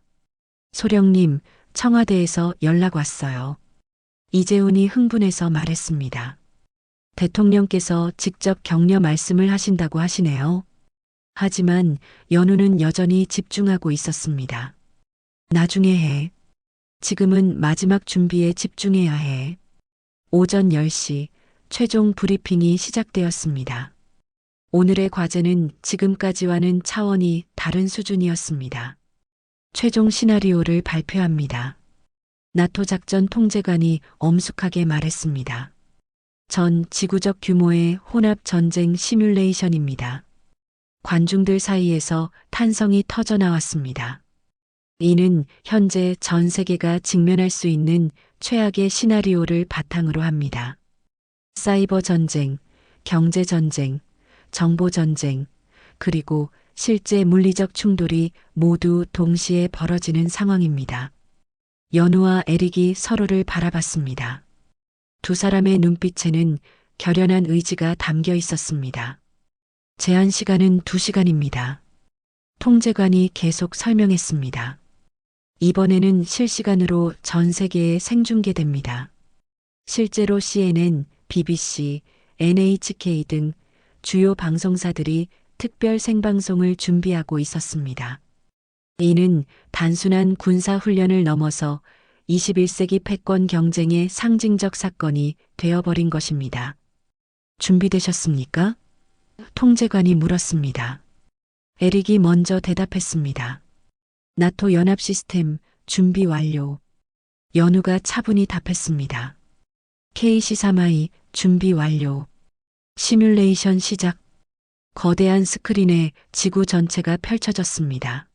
소령님, 청와대에서 연락 왔어요. 이재훈이 흥분해서 말했습니다. 대통령께서 직접 격려 말씀을 하신다고 하시네요. 하지만 연우는 여전히 집중하고 있었습니다. 나중에 해. 지금은 마지막 준비에 집중해야 해. 오전 10시 최종 브리핑이 시작되었습니다. 오늘의 과제는 지금까지와는 차원이 다른 수준이었습니다. 최종 시나리오를 발표합니다. 나토 작전 통제관이 엄숙하게 말했습니다. 전 지구적 규모의 혼합 전쟁 시뮬레이션입니다. 관중들 사이에서 탄성이 터져 나왔습니다. 이는 현재 전 세계가 직면할 수 있는 최악의 시나리오를 바탕으로 합니다. 사이버 전쟁, 경제 전쟁, 정보 전쟁, 그리고 실제 물리적 충돌이 모두 동시에 벌어지는 상황입니다. 연우와 에릭이 서로를 바라봤습니다. 두 사람의 눈빛에는 결연한 의지가 담겨 있었습니다. 제한 시간은 2시간입니다. 통제관이 계속 설명했습니다. 이번에는 실시간으로 전 세계에 생중계됩니다. 실제로 CNN, BBC, NHK 등 주요 방송사들이 특별 생방송을 준비하고 있었습니다. 이는 단순한 군사훈련을 넘어서 21세기 패권 경쟁의 상징적 사건이 되어버린 것입니다. 준비되셨습니까? 통제관이 물었습니다. 에릭이 먼저 대답했습니다. 나토 연합 시스템 준비 완료. 연우가 차분히 답했습니다. KC-3I 준비 완료. 시뮬레이션 시작. 거대한 스크린에 지구 전체가 펼쳐졌습니다.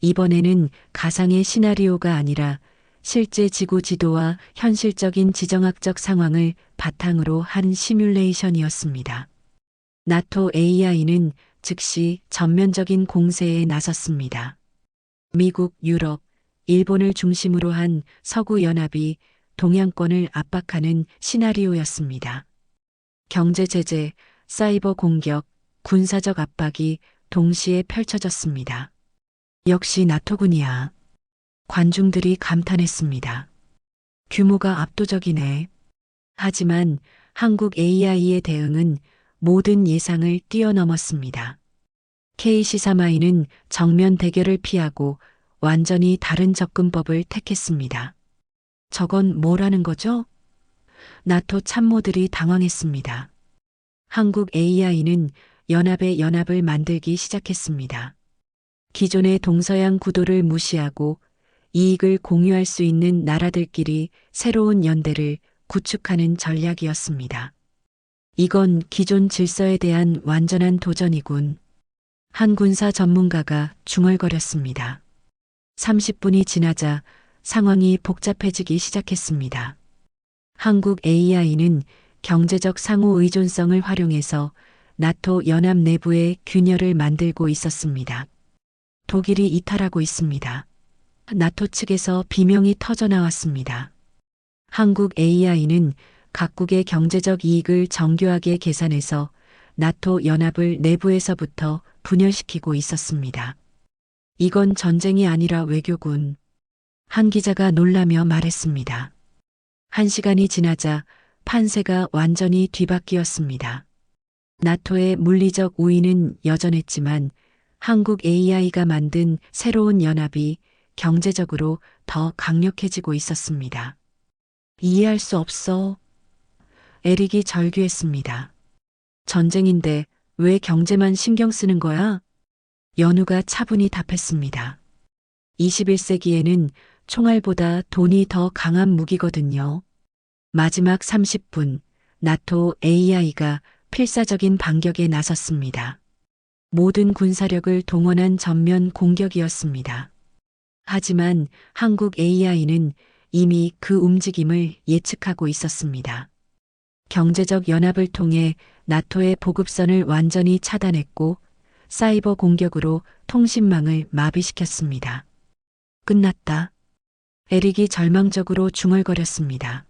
이번에는 가상의 시나리오가 아니라 실제 지구 지도와 현실적인 지정학적 상황을 바탕으로 한 시뮬레이션이었습니다. 나토 AI는 즉시 전면적인 공세에 나섰습니다. 미국, 유럽, 일본을 중심으로 한 서구 연합이 동양권을 압박하는 시나리오였습니다. 경제 제재, 사이버 공격, 군사적 압박이 동시에 펼쳐졌습니다. 역시 나토군이야. 관중들이 감탄했습니다. 규모가 압도적이네. 하지만 한국 AI의 대응은 모든 예상을 뛰어넘었습니다. KC-3I는 정면 대결을 피하고 완전히 다른 접근법을 택했습니다. 저건 뭐라는 거죠? 나토 참모들이 당황했습니다. 한국 AI는 연합의 연합을 만들기 시작했습니다. 기존의 동서양 구도를 무시하고 이익을 공유할 수 있는 나라들끼리 새로운 연대를 구축하는 전략이었습니다. 이건 기존 질서에 대한 완전한 도전이군. 한 군사 전문가가 중얼거렸습니다. 30분이 지나자 상황이 복잡해지기 시작했습니다. 한국 AI는 경제적 상호 의존성을 활용해서 나토 연합 내부의 균열을 만들고 있었습니다. 독일이 이탈하고 있습니다. 나토 측에서 비명이 터져 나왔습니다. 한국 AI는 각국의 경제적 이익을 정교하게 계산해서 나토 연합을 내부에서부터 분열시키고 있었습니다. 이건 전쟁이 아니라 외교군. 한 기자가 놀라며 말했습니다. 1시간이 지나자 판세가 완전히 뒤바뀌었습니다. 나토의 물리적 우위는 여전했지만 한국 AI가 만든 새로운 연합이 경제적으로 더 강력해지고 있었습니다. 이해할 수 없어. 에릭이 절규했습니다. 전쟁인데 왜 경제만 신경 쓰는 거야? 연우가 차분히 답했습니다. 21세기에는 총알보다 돈이 더 강한 무기거든요. 마지막 30분, 나토 AI가 필사적인 반격에 나섰습니다. 모든 군사력을 동원한 전면 공격이었습니다. 하지만 한국 AI는 이미 그 움직임을 예측하고 있었습니다. 경제적 연합을 통해 나토의 보급선을 완전히 차단했고 사이버 공격으로 통신망을 마비시켰습니다. 끝났다. 에릭이 절망적으로 중얼거렸습니다.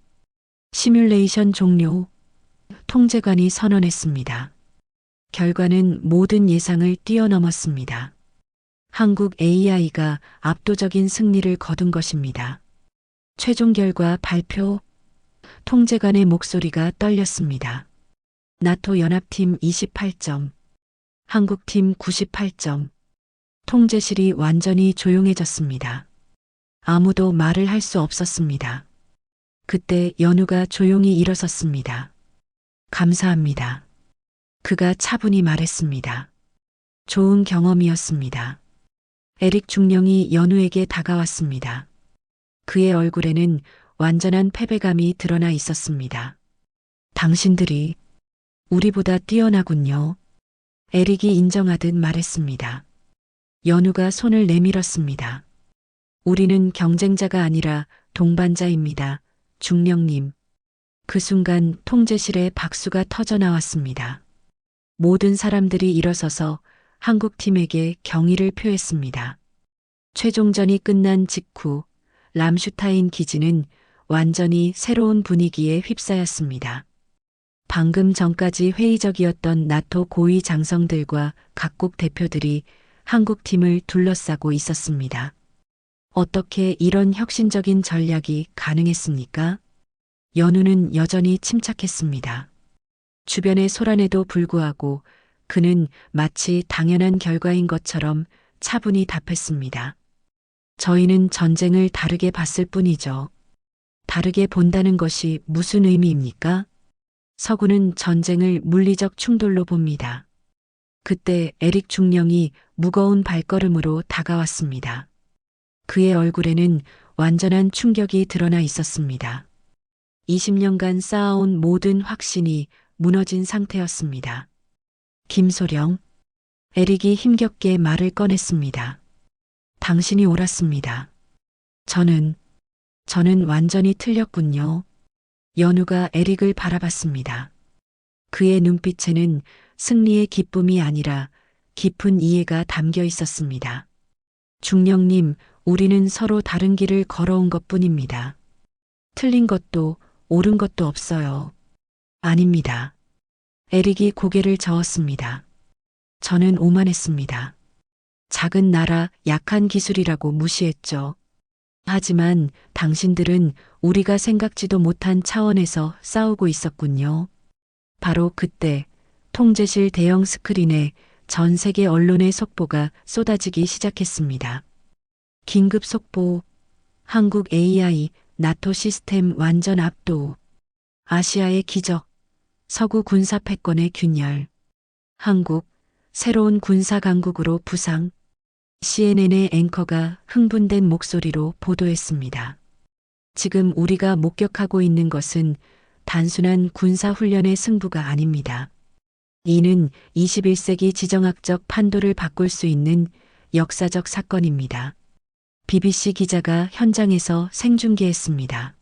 시뮬레이션 종료. 통제관이 선언했습니다. 결과는 모든 예상을 뛰어넘었습니다. 한국 AI가 압도적인 승리를 거둔 것입니다. 최종 결과 발표. 통제관의 목소리가 떨렸습니다. 나토 연합팀 28점, 한국팀 98점. 통제실이 완전히 조용해졌습니다. 아무도 말을 할 수 없었습니다. 그때 연우가 조용히 일어섰습니다. 감사합니다. 그가 차분히 말했습니다. 좋은 경험이었습니다. 에릭 중령이 연우에게 다가왔습니다. 그의 얼굴에는 완전한 패배감이 드러나 있었습니다. 당신들이 우리보다 뛰어나군요. 에릭이 인정하듯 말했습니다. 연우가 손을 내밀었습니다. 우리는 경쟁자가 아니라 동반자입니다. 중령님. 그 순간 통제실에 박수가 터져 나왔습니다. 모든 사람들이 일어서서 한국팀에게 경의를 표했습니다. 최종전이 끝난 직후 람슈타인 기지는 완전히 새로운 분위기에 휩싸였습니다. 방금 전까지 회의적이었던 나토 고위 장성들과 각국 대표들이 한국팀을 둘러싸고 있었습니다. 어떻게 이런 혁신적인 전략이 가능했습니까? 연우는 여전히 침착했습니다. 주변의 소란에도 불구하고 그는 마치 당연한 결과인 것처럼 차분히 답했습니다. 저희는 전쟁을 다르게 봤을 뿐이죠. 다르게 본다는 것이 무슨 의미입니까? 서구는 전쟁을 물리적 충돌로 봅니다. 그때 에릭 중령이 무거운 발걸음으로 다가왔습니다. 그의 얼굴에는 완전한 충격이 드러나 있었습니다. 20년간 쌓아온 모든 확신이 무너진 상태였습니다. 김소령, 에릭이 힘겹게 말을 꺼냈습니다. 당신이 옳았습니다. 저는 완전히 틀렸군요. 연우가 에릭을 바라봤습니다. 그의 눈빛에는 승리의 기쁨이 아니라 깊은 이해가 담겨 있었습니다. 중령님, 우리는 서로 다른 길을 걸어온 것뿐입니다. 틀린 것도 옳은 것도 없어요. 아닙니다. 에릭이 고개를 저었습니다. 저는 오만했습니다. 작은 나라, 약한 기술이라고 무시했죠. 하지만 당신들은 우리가 생각지도 못한 차원에서 싸우고 있었군요. 바로 그때 통제실 대형 스크린에 전 세계 언론의 속보가 쏟아지기 시작했습니다. 긴급 속보. 한국 AI 나토 시스템 완전 압도. 아시아의 기적. 서구 군사 패권의 균열. 한국 새로운 군사 강국으로 부상. CNN의 앵커가 흥분된 목소리로 보도했습니다. 지금 우리가 목격하고 있는 것은 단순한 군사훈련의 승부가 아닙니다. 이는 21세기 지정학적 판도를 바꿀 수 있는 역사적 사건입니다. BBC 기자가 현장에서 생중계했습니다.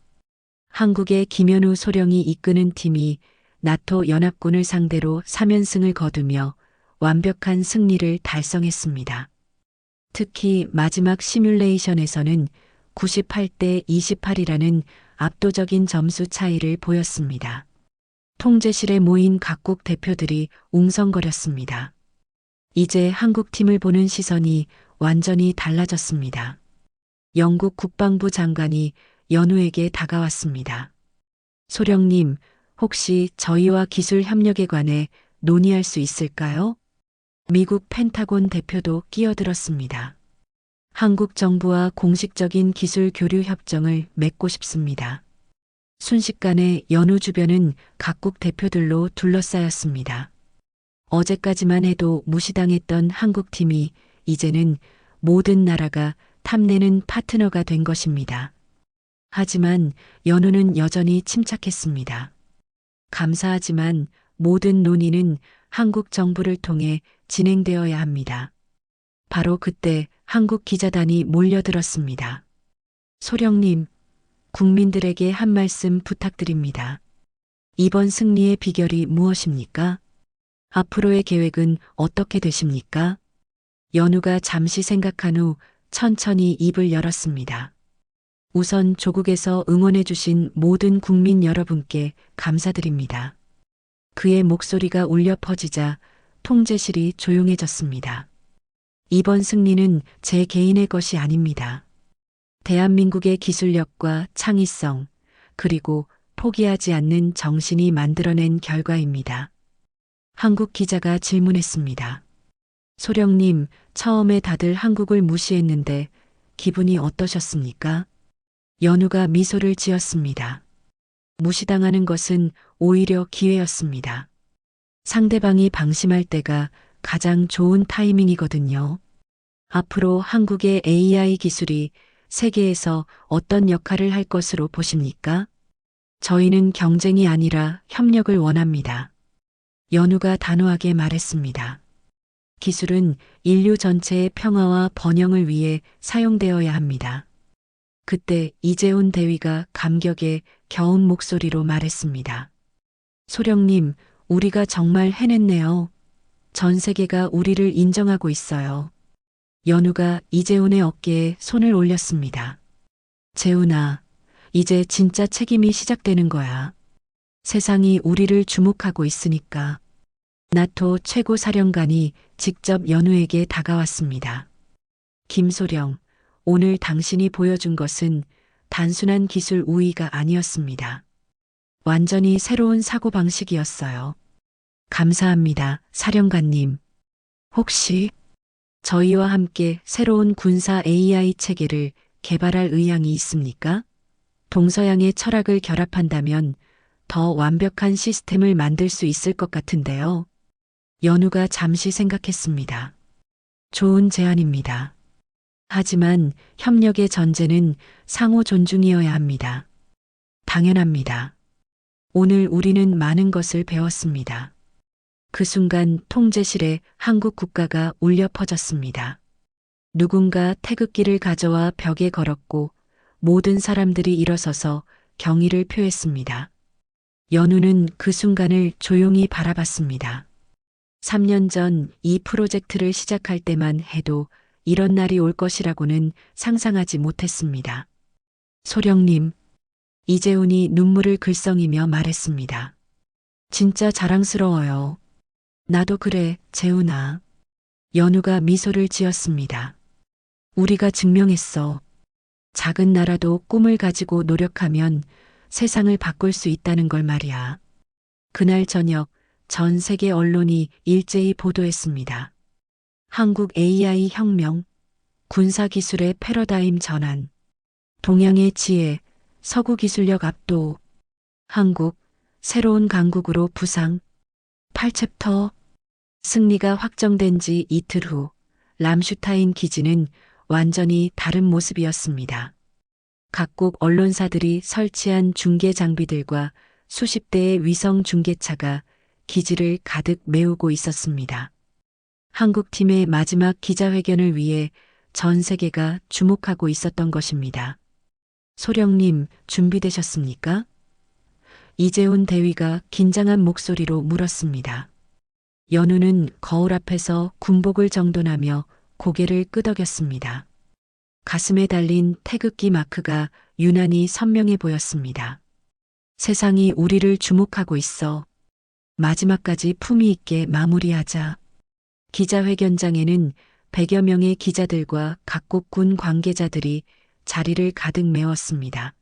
한국의 김현우 소령이 이끄는 팀이 나토 연합군을 상대로 3연승을 거두며 완벽한 승리를 달성했습니다. 특히 마지막 시뮬레이션에서는 98대 28이라는 압도적인 점수 차이를 보였습니다. 통제실에 모인 각국 대표들이 웅성거렸습니다. 이제 한국팀을 보는 시선이 완전히 달라졌습니다. 영국 국방부 장관이 연우에게 다가왔습니다. 소령님, 혹시 저희와 기술 협력에 관해 논의할 수 있을까요? 미국 펜타곤 대표도 끼어들었습니다. 한국 정부와 공식적인 기술 교류 협정을 맺고 싶습니다. 순식간에 연우 주변은 각국 대표들로 둘러싸였습니다. 어제까지만 해도 무시당했던 한국팀이 이제는 모든 나라가 탐내는 파트너가 된 것입니다. 하지만 연우는 여전히 침착했습니다. 감사하지만 모든 논의는 한국 정부를 통해 진행되어야 합니다. 바로 그때 한국 기자단이 몰려들었습니다. 소령님, 국민들에게 한 말씀 부탁드립니다. 이번 승리의 비결이 무엇입니까? 앞으로의 계획은 어떻게 되십니까? 연우가 잠시 생각한 후 천천히 입을 열었습니다. 우선 조국에서 응원해주신 모든 국민 여러분께 감사드립니다. 그의 목소리가 울려 퍼지자 통제실이 조용해졌습니다. 이번 승리는 제 개인의 것이 아닙니다. 대한민국의 기술력과 창의성, 그리고 포기하지 않는 정신이 만들어낸 결과입니다. 한국 기자가 질문했습니다. 소령님, 처음에 다들 한국을 무시했는데 기분이 어떠셨습니까? 연우가 미소를 지었습니다. 무시당하는 것은 오히려 기회였습니다. 상대방이 방심할 때가 가장 좋은 타이밍이거든요. 앞으로 한국의 AI 기술이 세계에서 어떤 역할을 할 것으로 보십니까? 저희는 경쟁이 아니라 협력을 원합니다. 연우가 단호하게 말했습니다. 기술은 인류 전체의 평화와 번영을 위해 사용되어야 합니다. 그때 이재훈 대위가 감격에 겨운 목소리로 말했습니다. 소령님, 우리가 정말 해냈네요. 전 세계가 우리를 인정하고 있어요. 연우가 이재훈의 어깨에 손을 올렸습니다. 재훈아, 이제 진짜 책임이 시작되는 거야. 세상이 우리를 주목하고 있으니까. 나토 최고 사령관이 직접 연우에게 다가왔습니다. 김소령, 오늘 당신이 보여준 것은 단순한 기술 우위가 아니었습니다. 완전히 새로운 사고방식이었어요. 감사합니다, 사령관님. 혹시 저희와 함께 새로운 군사 AI 체계를 개발할 의향이 있습니까? 동서양의 철학을 결합한다면 더 완벽한 시스템을 만들 수 있을 것 같은데요. 연우가 잠시 생각했습니다. 좋은 제안입니다. 하지만 협력의 전제는 상호 존중이어야 합니다. 당연합니다. 오늘 우리는 많은 것을 배웠습니다. 그 순간 통제실에 한국 국가가 울려 퍼졌습니다. 누군가 태극기를 가져와 벽에 걸었고 모든 사람들이 일어서서 경의를 표했습니다. 연우는 그 순간을 조용히 바라봤습니다. 3년 전 이 프로젝트를 시작할 때만 해도 이런 날이 올 것이라고는 상상하지 못했습니다. 소령님, 이재훈이 눈물을 글썽이며 말했습니다. 진짜 자랑스러워요. 나도 그래, 재훈아. 연우가 미소를 지었습니다. 우리가 증명했어. 작은 나라도 꿈을 가지고 노력하면 세상을 바꿀 수 있다는 걸 말이야. 그날 저녁 전 세계 언론이 일제히 보도했습니다. 한국 AI 혁명, 군사기술의 패러다임 전환, 동양의 지혜, 서구 기술력 압도, 한국, 새로운 강국으로 부상, 8챕터, 승리가 확정된 지 이틀 후 람슈타인 기지는 완전히 다른 모습이었습니다. 각국 언론사들이 설치한 중계 장비들과 수십 대의 위성 중계차가 기지를 가득 메우고 있었습니다. 한국팀의 마지막 기자회견을 위해 전 세계가 주목하고 있었던 것입니다. 소령님, 준비되셨습니까? 이재훈 대위가 긴장한 목소리로 물었습니다. 연우는 거울 앞에서 군복을 정돈하며 고개를 끄덕였습니다. 가슴에 달린 태극기 마크가 유난히 선명해 보였습니다. 세상이 우리를 주목하고 있어. 마지막까지 품위 있게 마무리하자. 기자회견장에는 100여 명의 기자들과 각국 군 관계자들이 자리를 가득 메웠습니다.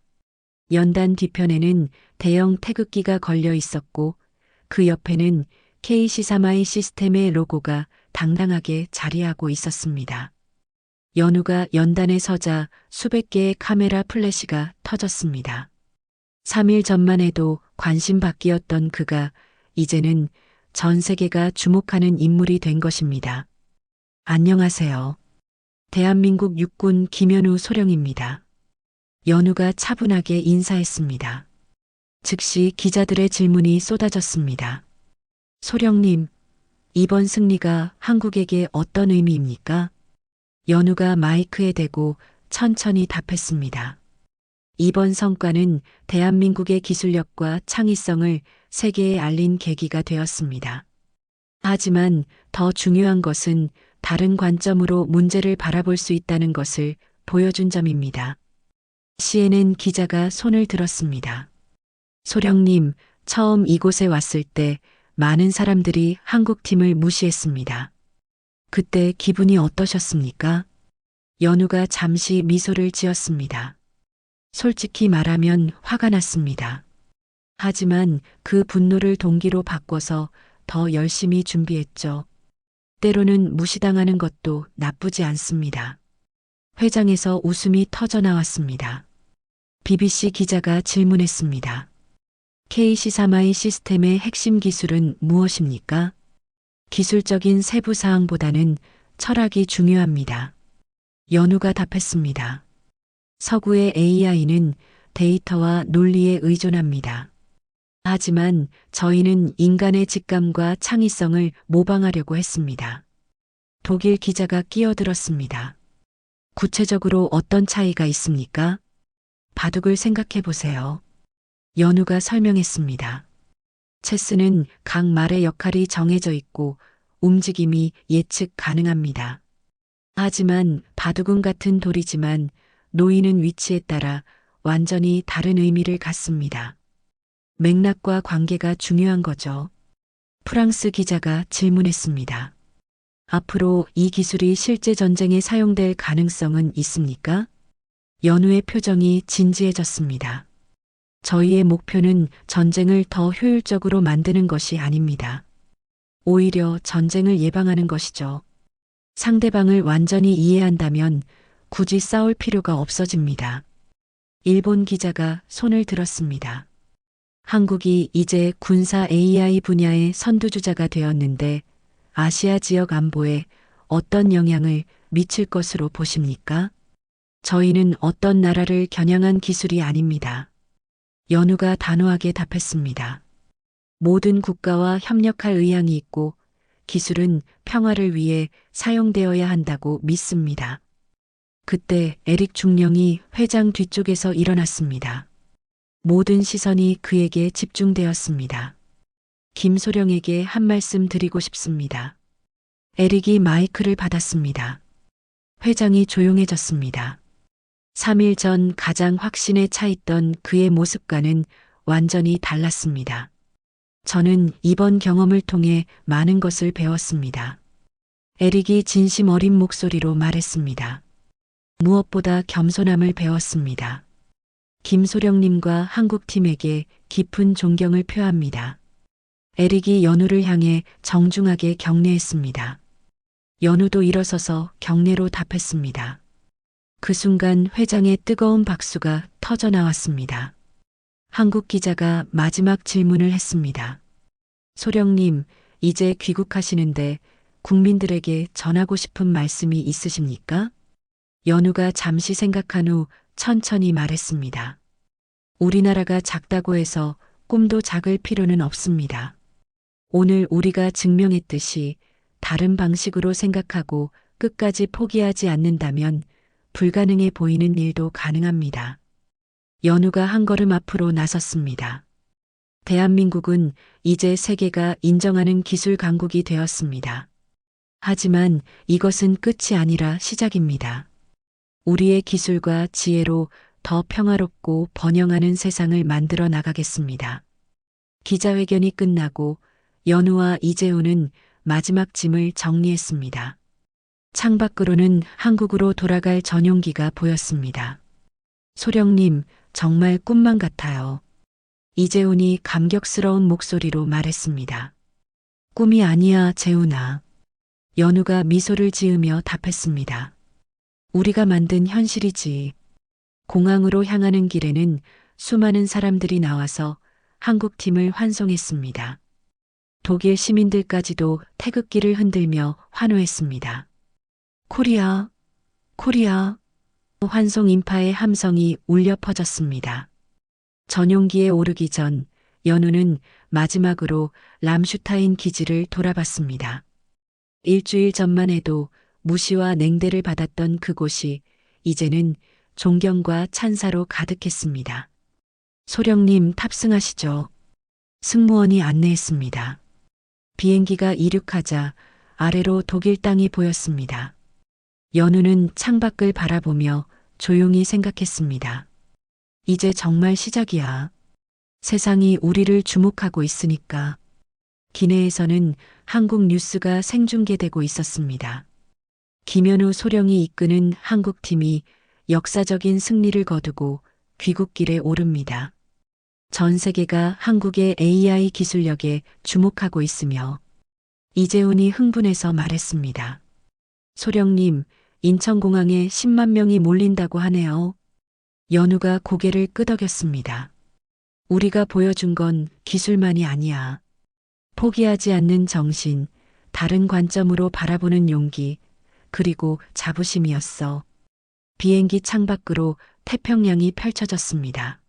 연단 뒤편에는 대형 태극기가 걸려 있었고 그 옆에는 KC-3I 시스템의 로고가 당당하게 자리하고 있었습니다. 연우가 연단에 서자 수백 개의 카메라 플래시가 터졌습니다. 3일 전만 해도 관심받기였던 그가 이제는 전 세계가 주목하는 인물이 된 것입니다. 안녕하세요. 대한민국 육군 김연우 소령입니다. 연우가 차분하게 인사했습니다. 즉시 기자들의 질문이 쏟아졌습니다. 소령님, 이번 승리가 한국에게 어떤 의미입니까? 연우가 마이크에 대고 천천히 답했습니다. 이번 성과는 대한민국의 기술력과 창의성을 세계에 알린 계기가 되었습니다. 하지만 더 중요한 것은 다른 관점으로 문제를 바라볼 수 있다는 것을 보여준 점입니다. CNN 기자가 손을 들었습니다. 소령님, 처음 이곳에 왔을 때 많은 사람들이 한국팀을 무시했습니다. 그때 기분이 어떠셨습니까? 연우가 잠시 미소를 지었습니다. 솔직히 말하면 화가 났습니다. 하지만 그 분노를 동기로 바꿔서 더 열심히 준비했죠. 때로는 무시당하는 것도 나쁘지 않습니다. 회장에서 웃음이 터져 나왔습니다. BBC 기자가 질문했습니다. KC3i 시스템의 핵심 기술은 무엇입니까? 기술적인 세부 사항보다는 철학이 중요합니다. 연우가 답했습니다. 서구의 AI는 데이터와 논리에 의존합니다. 하지만 저희는 인간의 직감과 창의성을 모방하려고 했습니다. 독일 기자가 끼어들었습니다. 구체적으로 어떤 차이가 있습니까? 바둑을 생각해 보세요. 연우가 설명했습니다. 체스는 각 말의 역할이 정해져 있고 움직임이 예측 가능합니다. 하지만 바둑은 같은 돌이지만 놓이는 위치에 따라 완전히 다른 의미를 갖습니다. 맥락과 관계가 중요한 거죠. 프랑스 기자가 질문했습니다. 앞으로 이 기술이 실제 전쟁에 사용될 가능성은 있습니까? 연우의 표정이 진지해졌습니다. 저희의 목표는 전쟁을 더 효율적으로 만드는 것이 아닙니다. 오히려 전쟁을 예방하는 것이죠. 상대방을 완전히 이해한다면 굳이 싸울 필요가 없어집니다. 일본 기자가 손을 들었습니다. 한국이 이제 군사 AI 분야의 선두주자가 되었는데 아시아 지역 안보에 어떤 영향을 미칠 것으로 보십니까? 저희는 어떤 나라를 겨냥한 기술이 아닙니다. 연우가 단호하게 답했습니다. 모든 국가와 협력할 의향이 있고 기술은 평화를 위해 사용되어야 한다고 믿습니다. 그때 에릭 중령이 회장 뒤쪽에서 일어났습니다. 모든 시선이 그에게 집중되었습니다. 김소령에게 한 말씀 드리고 싶습니다. 에릭이 마이크를 받았습니다. 회장이 조용해졌습니다. 3일 전 가장 확신에 차 있던 그의 모습과는 완전히 달랐습니다. 저는 이번 경험을 통해 많은 것을 배웠습니다. 에릭이 진심 어린 목소리로 말했습니다. 무엇보다 겸손함을 배웠습니다. 김소령님과 한국팀에게 깊은 존경을 표합니다. 에릭이 연우를 향해 정중하게 격려했습니다. 연우도 일어서서 격려로 답했습니다. 그 순간 회장의 뜨거운 박수가 터져 나왔습니다. 한국 기자가 마지막 질문을 했습니다. 소령님, 이제 귀국하시는데 국민들에게 전하고 싶은 말씀이 있으십니까? 연우가 잠시 생각한 후 천천히 말했습니다. 우리나라가 작다고 해서 꿈도 작을 필요는 없습니다. 오늘 우리가 증명했듯이 다른 방식으로 생각하고 끝까지 포기하지 않는다면 불가능해 보이는 일도 가능합니다. 연우가 한 걸음 앞으로 나섰습니다. 대한민국은 이제 세계가 인정하는 기술 강국이 되었습니다. 하지만 이것은 끝이 아니라 시작입니다. 우리의 기술과 지혜로 더 평화롭고 번영하는 세상을 만들어 나가겠습니다. 기자회견이 끝나고 연우와 이재훈은 마지막 짐을 정리했습니다. 창밖으로는 한국으로 돌아갈 전용기가 보였습니다. 소령님, 정말 꿈만 같아요. 이재훈이 감격스러운 목소리로 말했습니다. 꿈이 아니야, 재훈아. 연우가 미소를 지으며 답했습니다. 우리가 만든 현실이지. 공항으로 향하는 길에는 수많은 사람들이 나와서 한국팀을 환송했습니다. 독일 시민들까지도 태극기를 흔들며 환호했습니다. 코리아, 코리아. 환송 인파의 함성이 울려 퍼졌습니다. 전용기에 오르기 전 연우는 마지막으로 람슈타인 기지를 돌아봤습니다. 일주일 전만 해도 무시와 냉대를 받았던 그곳이 이제는 존경과 찬사로 가득했습니다. 소령님, 탑승하시죠. 승무원이 안내했습니다. 비행기가 이륙하자 아래로 독일 땅이 보였습니다. 연우는 창밖을 바라보며 조용히 생각했습니다. 이제 정말 시작이야. 세상이 우리를 주목하고 있으니까. 기내에서는 한국 뉴스가 생중계되고 있었습니다. 김현우 소령이 이끄는 한국팀이 역사적인 승리를 거두고 귀국길에 오릅니다. 전 세계가 한국의 AI 기술력에 주목하고 있으며 이재훈이 흥분해서 말했습니다. 소령님, 인천공항에 10만 명이 몰린다고 하네요. 연우가 고개를 끄덕였습니다. 우리가 보여준 건 기술만이 아니야. 포기하지 않는 정신, 다른 관점으로 바라보는 용기, 그리고 자부심이었어. 비행기 창밖으로 태평양이 펼쳐졌습니다.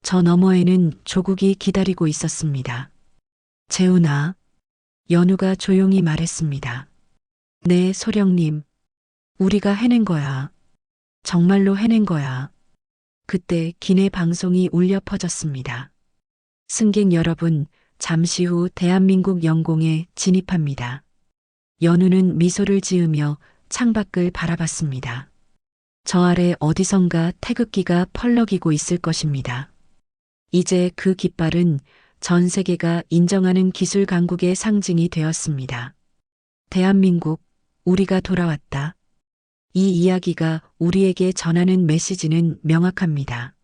저 너머에는 조국이 기다리고 있었습니다. 재훈아, 연우가 조용히 말했습니다. 네, 소령님. 우리가 해낸 거야. 정말로 해낸 거야. 그때 기내 방송이 울려 퍼졌습니다. 승객 여러분, 잠시 후 대한민국 영공에 진입합니다. 연우는 미소를 지으며 창밖을 바라봤습니다. 저 아래 어디선가 태극기가 펄럭이고 있을 것입니다. 이제 그 깃발은 전 세계가 인정하는 기술 강국의 상징이 되었습니다. 대한민국, 우리가 돌아왔다. 이 이야기가 우리에게 전하는 메시지는 명확합니다.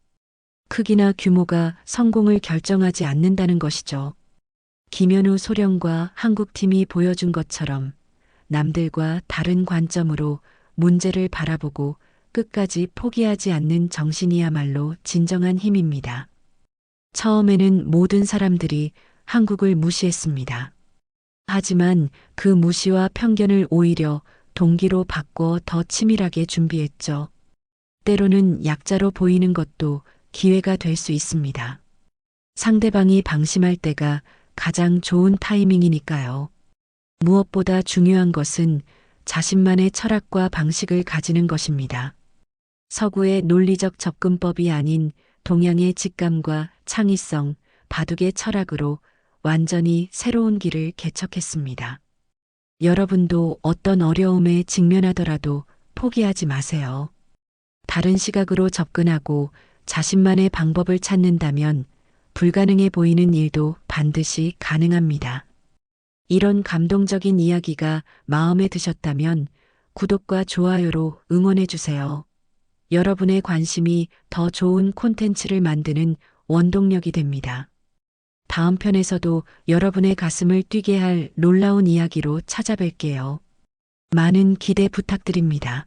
크기나 규모가 성공을 결정하지 않는다는 것이죠. 김현우 소령과 한국팀이 보여준 것처럼 남들과 다른 관점으로 문제를 바라보고 끝까지 포기하지 않는 정신이야말로 진정한 힘입니다. 처음에는 모든 사람들이 한국을 무시했습니다. 하지만 그 무시와 편견을 오히려 동기로 바꿔 더 치밀하게 준비했죠. 때로는 약자로 보이는 것도 기회가 될 수 있습니다. 상대방이 방심할 때가 가장 좋은 타이밍이니까요. 무엇보다 중요한 것은 자신만의 철학과 방식을 가지는 것입니다. 서구의 논리적 접근법이 아닌 동양의 직감과 창의성, 바둑의 철학으로 완전히 새로운 길을 개척했습니다. 여러분도 어떤 어려움에 직면하더라도 포기하지 마세요. 다른 시각으로 접근하고 자신만의 방법을 찾는다면 불가능해 보이는 일도 반드시 가능합니다. 이런 감동적인 이야기가 마음에 드셨다면 구독과 좋아요로 응원해 주세요. 여러분의 관심이 더 좋은 콘텐츠를 만드는 원동력이 됩니다. 다음 편에서도 여러분의 가슴을 뛰게 할 놀라운 이야기로 찾아뵐게요. 많은 기대 부탁드립니다.